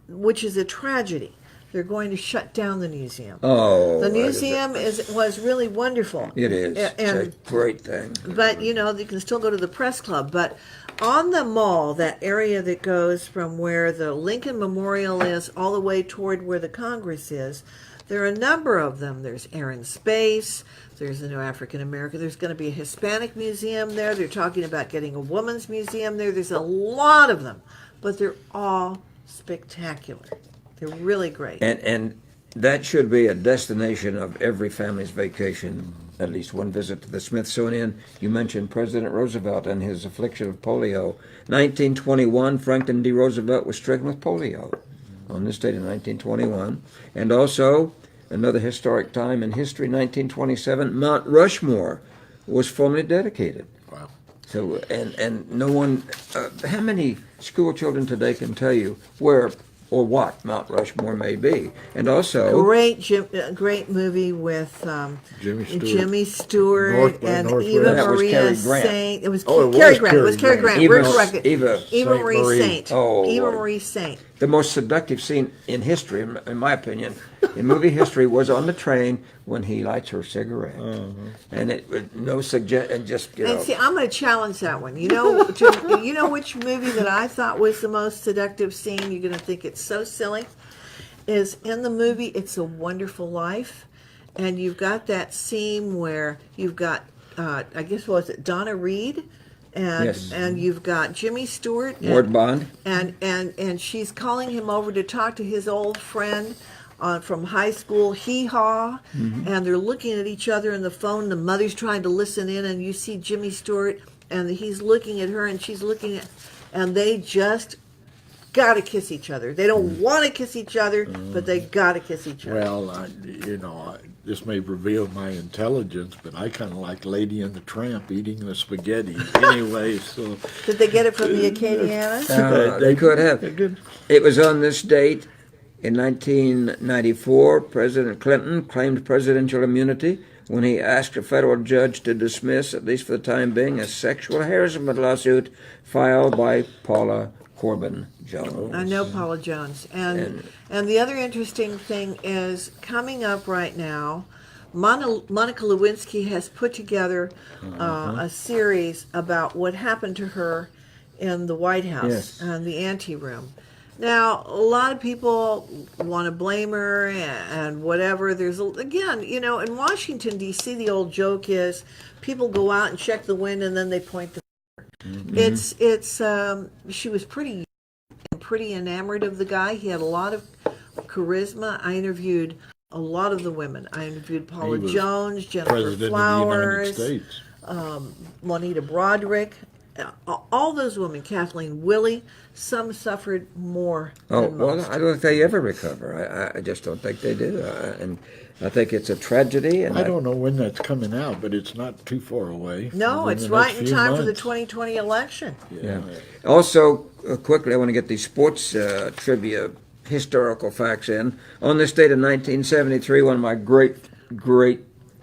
which is a tragedy. They're going to shut down the museum. Oh, The museum was really wonderful. It is. And, It's a great thing. but you can still go to the press club. But on the mall, that area that goes from where the Lincoln Memorial is all the way toward where the Congress is, there are a number of them. There's Air and Space. There's a new African American. There's going to be a Hispanic museum there. They're talking about getting a women's museum there. There's a lot of them, but they're all spectacular. They're really great. And that should be a destination of every family's vacation, at least one visit to the Smithsonian. You mentioned President Roosevelt and his affliction of polio. 1921, Franklin D. Roosevelt was stricken with polio on this date in 1921. And also, another historic time in history, 1927, Mount Rushmore was formally dedicated. Wow. So, and no one, how many school children today can tell you where or what Mount Rushmore may be? And also, Great movie with Jimmy Stewart. Jimmy Stewart North by and Northwest. Eva That was Maria Cary Grant. Saint. It was Oh, it Cary was Grant. It was Cary Cary Grant. Grant. We're Eva- correct. Eva Eva Saint Marie Marie. Saint. Oh, Eva Lord. Marie Saint. the most seductive scene in history, in my opinion, in movie history, was on the train when he lights her cigarette, and it no suggest and just And see, I'm going to challenge that one. You know which movie that I thought was the most seductive scene? You're going to think it's so silly. Is in the movie It's a Wonderful Life, and you've got that scene where you've got I guess was it Donna Reed, and Yes. and you've got Jimmy Stewart, Ward Bond. and she's calling him over to talk to his old friend from high school, Hee Haw, and they're looking at each other in the phone. The mother's trying to listen in, and you see Jimmy Stewart, and he's looking at her, and she's looking at, and they just got to kiss each other. They don't want to kiss each other, but they got to kiss each other. Well, this may reveal my intelligence, but I kind of like Lady and the Tramp eating the spaghetti anyway. So Did they get it from the Acadianas? They could have. they did. It was on this date in 1994. President Clinton claimed presidential immunity when he asked a federal judge to dismiss, at least for the time being, a sexual harassment lawsuit filed by Paula Corbin Jones. I know Paula Jones. And the other interesting thing is coming up right now, Monica Lewinsky has put together a series about what happened to her in the White House, Yes. the anteroom. Now, a lot of people want to blame her and whatever. There's, again, in Washington, D.C., the old joke is people go out and check the wind and then they point the she was pretty enamored of the guy. He had a lot of charisma. I interviewed a lot of the women. I interviewed Paula He was Jones, Jennifer President Flowers, of the United States. Juanita Broderick, all those women, Kathleen Willey. Some suffered more Oh, than well, most. I don't think they ever recover. I just don't think they do. And I think it's a tragedy. And I don't know when that's coming out, but it's not too far away. No, Within it's the right next in few time for the months. 2020 election. Yeah. Also, quickly, I want to get the sports trivia historical facts in. On this date in 1973, one of my great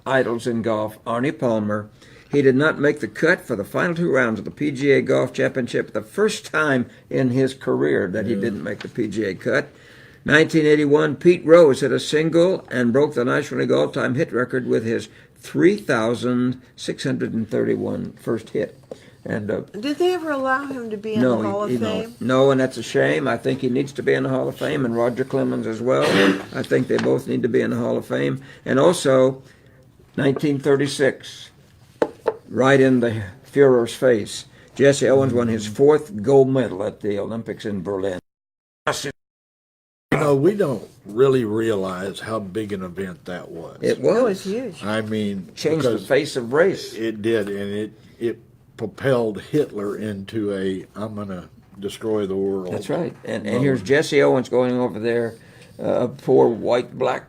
idols in golf, Arnie Palmer, he did not make the cut for the final 2 rounds of the PGA Golf Championship, the first time in his career that he didn't make the PGA cut. 1981, Pete Rose hit a single and broke the National League all-time hit record with his 3,631 first hit. And did they ever allow him to be in the Hall of Fame? No, and that's a shame. I think he needs to be in the Hall of Fame, and Roger Clemens as well. I think they both need to be in the Hall of Fame. And also, 1936, right in the Führer's face, Jesse Owens won his 4th gold medal at the Olympics in Berlin. We don't really realize how big an event that was. It was. It was huge. I mean, Changed the face of race. It did, and it propelled Hitler into I'm going to destroy the world. That's right. And here's Jesse Owens going over there, a poor black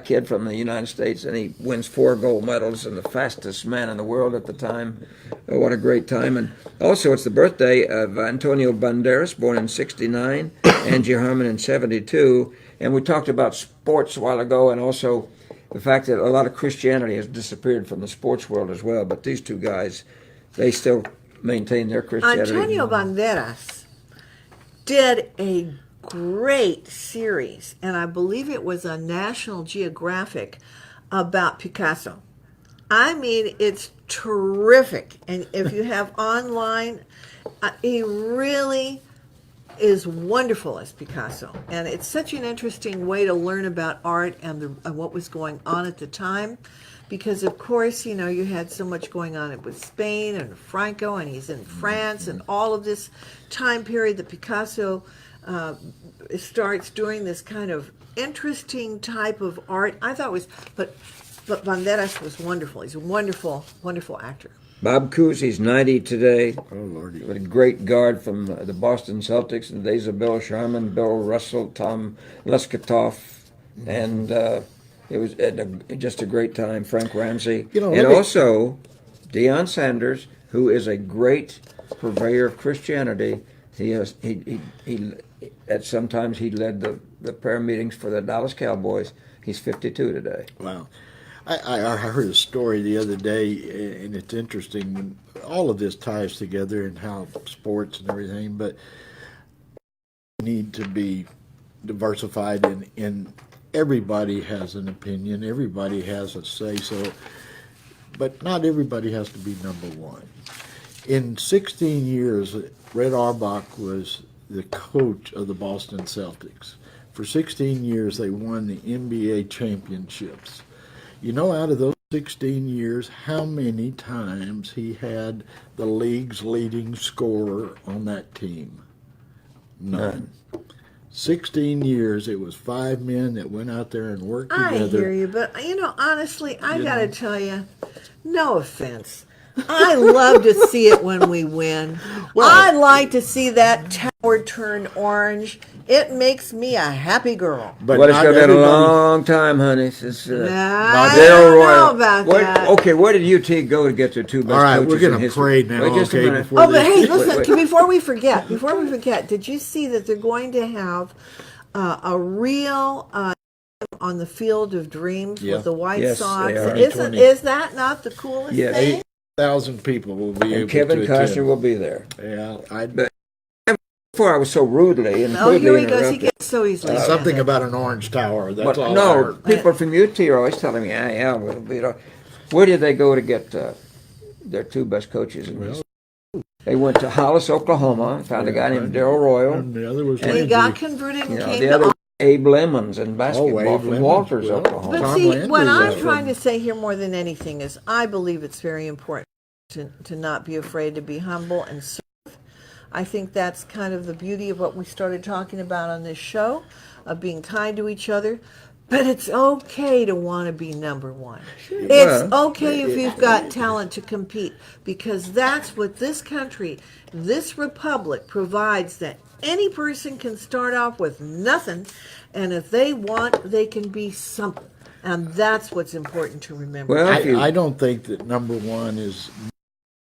kid from the United States, and he wins 4 gold medals and the fastest man in the world at the time. Oh, what a great time. And also it's the birthday of Antonio Banderas, born in 69, Angie Harmon in 72. And we talked about sports a while ago, and also the fact that a lot of Christianity has disappeared from the sports world as well. But these 2 guys, they still maintain their Christianity. Antonio Banderas did a great series, and I believe it was on National Geographic, about Picasso. I mean, it's terrific. And if you have online, he really is wonderful as Picasso. And it's such an interesting way to learn about art and what was going on at the time. Because, of course, you had so much going on with Spain and Franco, and he's in France, and all of this time period that Picasso starts doing this kind of interesting type of art. I thought but Banderas was wonderful. He's a wonderful, wonderful actor. Bob Cousy's 90 today. Oh, Lordy. A great guard from the Boston Celtics in the days of Bill Sharman, Bill Russell, Tom Leskatoff, and it was just a great time. Frank Ramsey. And also Deion Sanders, who is a great purveyor of Christianity. Sometimes he led the prayer meetings for the Dallas Cowboys. He's 52 today. Wow. I heard a story the other day, and it's interesting when all of this ties together and how sports and everything, but need to be diversified in everybody has an opinion, everybody has a say-so, but not everybody has to be number one. In 16 years, Red Auerbach was the coach of the Boston Celtics. For 16 years, they won the NBA championships. Out of those 16 years, how many times he had the league's leading scorer on that team? None. 16 years, it was 5 men that went out there and worked together. I hear you, but, honestly, I got to tell you, no offense. I love to see it when we win. Well, I like to see that tower turn orange. It makes me a happy girl. But it's going to be a long time, honey. Since, I don't know about that. Okay, where did UT go to get their 2 best All right, coaches we're going in to history? pray now. Wait, Okay, but hey, listen, before we forget, did you see that they're going to have a real on the Field of Dreams with the White Sox? Is that not the coolest thing? 8,000 people will be able Kevin to Costner attend. will be there. Yeah, Before I was so rudely and here crudely he goes. He interrupted. gets so easily. Something about an orange tower. That's all I No, heard. people from UT are always telling me, we'll be there. Where did they go to get their 2 best coaches in this? They went to Hollis, Oklahoma, and found a guy named Darrell Royal. And the other was And he got converted and came the to other Abe Lemons in basketball Abe from Lemons, Walters, well. Oklahoma. But Tom see, Landry what I'm was trying from- to say here more than anything is I believe it's very important to not be afraid to be humble and serve. I think that's kind of the beauty of what we started talking about on this show, of being kind to each other. But it's okay to want to be number one. It's okay if you've got talent to compete, because that's what this country, this republic provides, that any person can start off with nothing, and if they want, they can be something. And that's what's important to remember. Well, I don't think that number one is more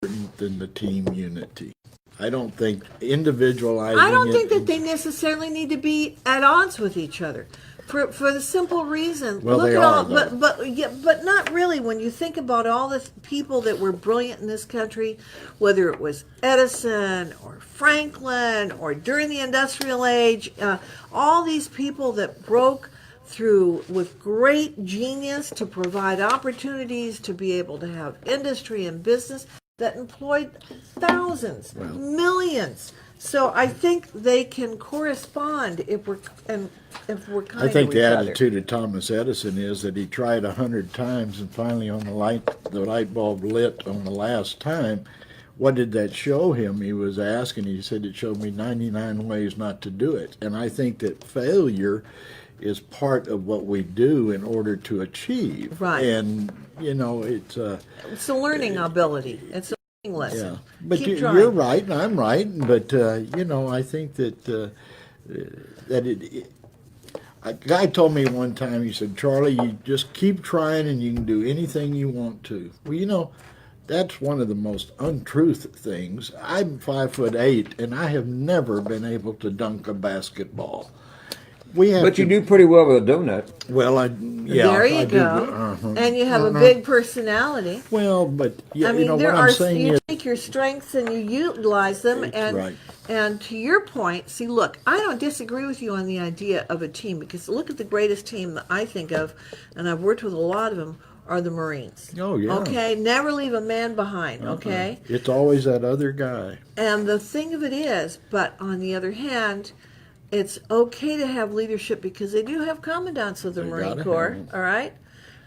important than the team unity. I don't think individualizing I don't it think that is- they necessarily need to be at odds with each other. For the simple reason, Well, look they at are, all, though. but not really. When you think about all the people that were brilliant in this country, whether it was Edison or Franklin or during the Industrial Age, all these people that broke through with great genius to provide opportunities to be able to have industry and business that employed thousands, millions. So I think they can correspond if we're kind I think to the each other. attitude of Thomas Edison is that he tried 100 times and finally on the light bulb lit on the last time. What did that show him? He was asked, and he said it showed me 99 ways not to do it. And I think that failure is part of what we do in order to achieve. Right. And it's It's a learning ability. It's a learning lesson. yeah. But Keep you're trying. right, and I'm right. But I think that a guy told me one time, he said, Charlie, you just keep trying and you can do anything you want to. Well, that's one of the most untruth things. I'm 5'8", and I have never been able to dunk a basketball. But you do pretty well with a donut. Well, There you I go. do. And you have a big personality. Well, but I mean, what I'm saying you is, take your strengths and you utilize them, and right. and to your point, see, look, I don't disagree with you on the idea of a team, because look at the greatest team that I think of, and I've worked with a lot of them, are the Marines. Oh, yeah. Okay, never leave a man behind. Okay, it's always that other guy. and the thing of it is, but on the other hand, it's okay to have leadership because they do have commandants of the They Marine gotta Corps. have 'em. All right,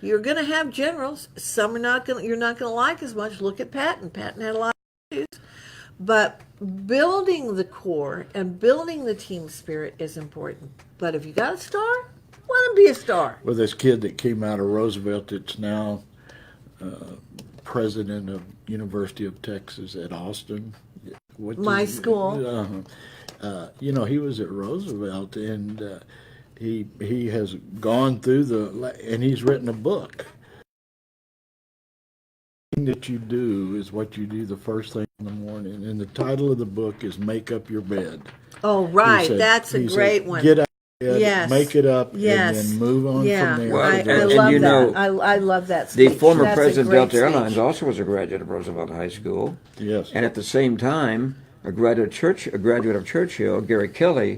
you're going to have generals. Some are not going. You're not going to like as much. Look at Patton. Patton had a lot of issues, but building the Corps and building the team spirit is important. But if you got a star, let him be a star. Well, this kid that came out of Roosevelt, that's now president of University of Texas at Austin. My school. He was at Roosevelt, and he has gone through and he's written a book. The thing that you do is what you do the first thing in the morning, and the title of the book is "Make Up Your Bed." Oh, right, He said- that's a he said, great one. Get out of bed, Yes. make it up, Yes. and then move on Yeah, from there. Well, I and love you that. know, I love that The speech. former That's a president of great Delta Airlines speech. also was a graduate of Roosevelt High School. Yes. And at the same time, a graduate of Churchill, Gary Kelly,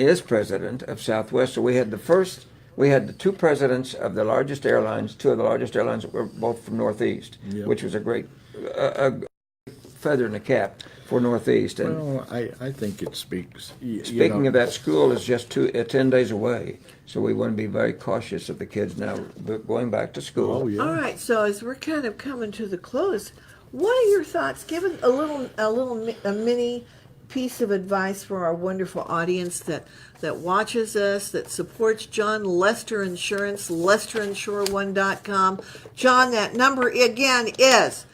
is president of Southwest. So we had the two presidents of the largest airlines. Two of the largest airlines were both from Northeast, Yep. which was a great feather in the cap for Northeast. And Well, I think it speaks. speaking of that, school is just 10 days away. So we want to be very cautious of the kids now going back to school. Oh, yeah. All right, so as we're kind of coming to the close, what are your thoughts? Give a mini piece of advice for our wonderful audience that watches us, that supports Jon Lester Insurance, lesterinsure1.com. John, that number again is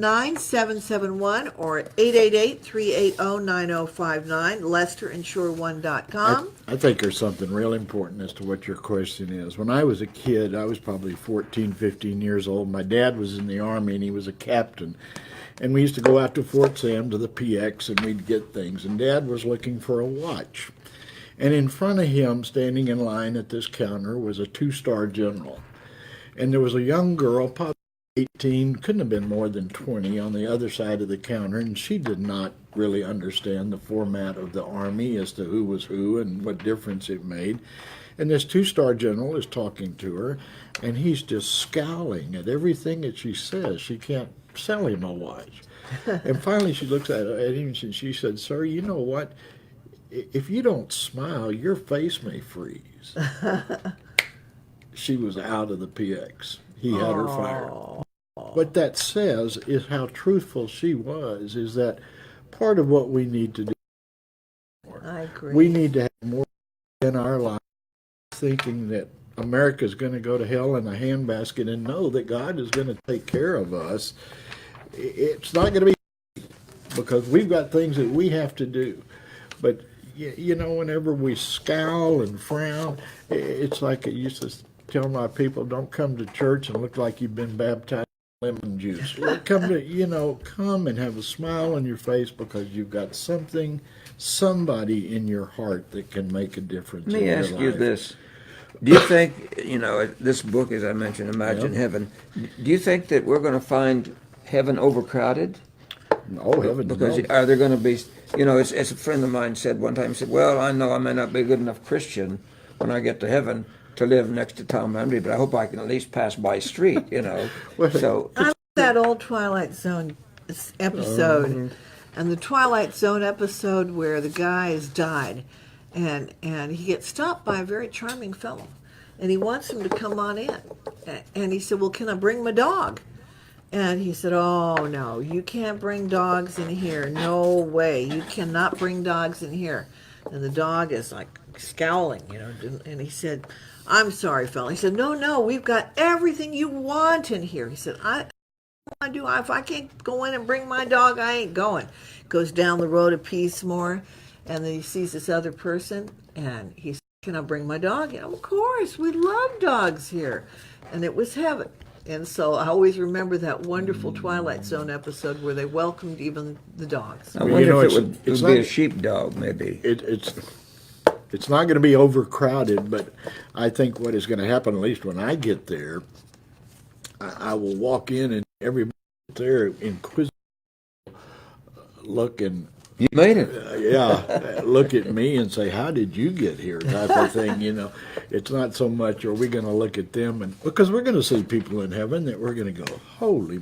210-541-9771 or 888-380-9059, lesterinsure1.com. I think there's something real important as to what your question is. When I was a kid, I was probably 14, 15 years old. My dad was in the Army, and he was a captain. And we used to go out to Fort Sam to the PX, and we'd get things. And Dad was looking for a watch. And in front of him, standing in line at this counter, was a 2-star general. And there was a young girl, probably 18, couldn't have been more than 20, on the other side of the counter, and she did not really understand the format of the Army as to who was who and what difference it made. And this 2-star general is talking to her, and he's just scowling at everything that she says. She can't sell him a watch. And finally she looks at him and she said, "Sir, you know what? If you don't smile, your face may freeze." She was out of the PX. He had her fired. What that says is how truthful she was, is that part of what we need to do, I agree. we need to have more in our lives thinking that America's going to go to hell in a handbasket and know that God is going to take care of us. It's not going to be easy because we've got things that we have to do. But, whenever we scowl and frown, it's like I used to tell my people, don't come to church and look like you've been baptized lemon juice. Come and have a smile on your face because you've got somebody in your heart that can make a difference. Let me in ask your you life. this. Do you think, this book, as I mentioned, Imagine Heaven, do you think that we're going to find heaven overcrowded? Oh, heaven Because no. are there going to be, as a friend of mine said one time, he said, well, I know I may not be a good enough Christian when I get to heaven to live next to Tom Henry, but I hope I can at least pass by street, Well, So, I like that old Twilight Zone episode, and the Twilight Zone episode where the guy has died, and he gets stopped by a very charming fellow, and he wants him to come on in, and he said, "Well, can I bring my dog?" And he said, "Oh no, you can't bring dogs in here. No way, you cannot bring dogs in here." And the dog is like scowling, and he said, "I'm sorry, fella." He said, "No, we've got everything you want in here." He said, I do. If I can't go in and bring my dog, I ain't going." Goes down the road a piece more, and then he sees this other person, and he says, "Can I bring my dog in?" "Of course, we love dogs here." And it was heaven. And so I always remember that wonderful Twilight Zone episode where they welcomed even the dogs. I wonder if it's it would not- be a sheepdog, maybe. It's not going to be overcrowded, but I think what is going to happen, at least when I get there, I will walk in and everybody there inquisitive looking, You made it. look at me and say, "How did you get here?" type of thing. It's not so much are we going to look at them, and because we're going to see people in heaven that we're going to go, "Holy!"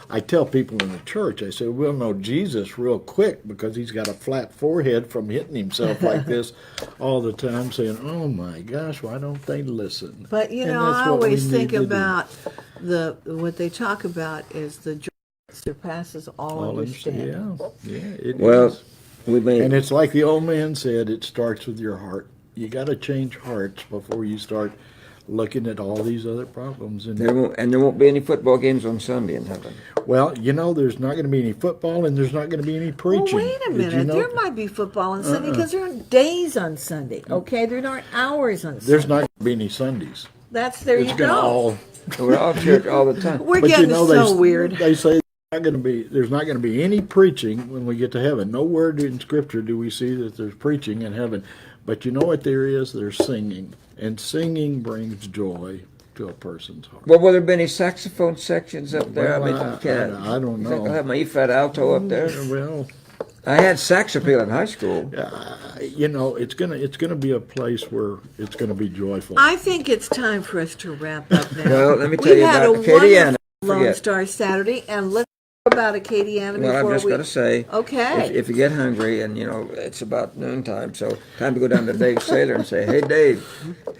I tell people in the church, I say, "We'll know Jesus real quick because he's got a flat forehead from hitting himself like this all the time, saying, 'Oh my gosh, why don't they listen?'" But And I that's what we always need think to do. about what they talk about is the joy that surpasses all understanding. Yeah, it Well, is. we made And it. it's like the old man said, it starts with your heart. You got to change hearts before you start looking at all these other problems. And There won't be any football games on Sunday in heaven. well, there's not going to be any football, and there's not going to be any preaching. Well, wait a Did minute. you know? There might be football on Sunday because there aren't days on Sunday. Okay, there aren't hours on Sunday. There's not going to be any Sundays. There It's you going to go. all. We're all church all the time. We're But getting they, so weird. They say there's not going to be any preaching when we get to heaven. Nowhere in Scripture do we see that there's preaching in heaven. But you know what there is? There's singing, and singing brings joy to a person's heart. Well, will there be any saxophone sections up there? Well, I don't You think know. I'll have my E-flat alto up there? Well, I had sax appeal in high school. it's gonna be a place where it's gonna be joyful. I think it's time for us to wrap up now. Well, let me tell We've you had about a Acadiana. wonderful Lone Forget. Star Saturday, and let's talk about Acadiana Well, before I'm just we... going to say, Okay. if you get hungry and, it's about noontime, so time to go down to Dave Saylor and say, "Hey, Dave,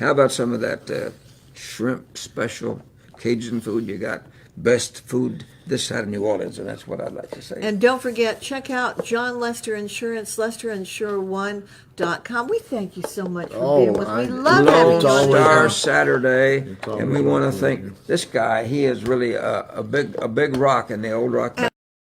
how about some of that shrimp special Cajun food you got? Best food this side of New Orleans," and that's what I'd like to say. And don't forget, check out Jon Lester Insurance, lesterinsure1.com. We thank you so much for being with us. We love having Lone you on the Star show. Saturday, always and we want to wonderful. thank this guy. He is really a big rock in the old rock.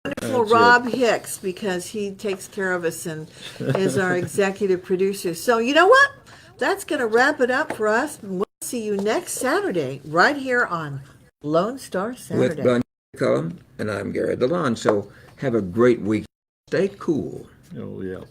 Wonderful Rob Hicks, because he takes care of us and is our executive producer. So you know what? That's going to wrap it up for us. We'll see you next Saturday right here on Lone Star with Saturday. Blanquita, Cullum, and I'm Gary DeLaune. So have a great week. Stay cool. Oh yeah.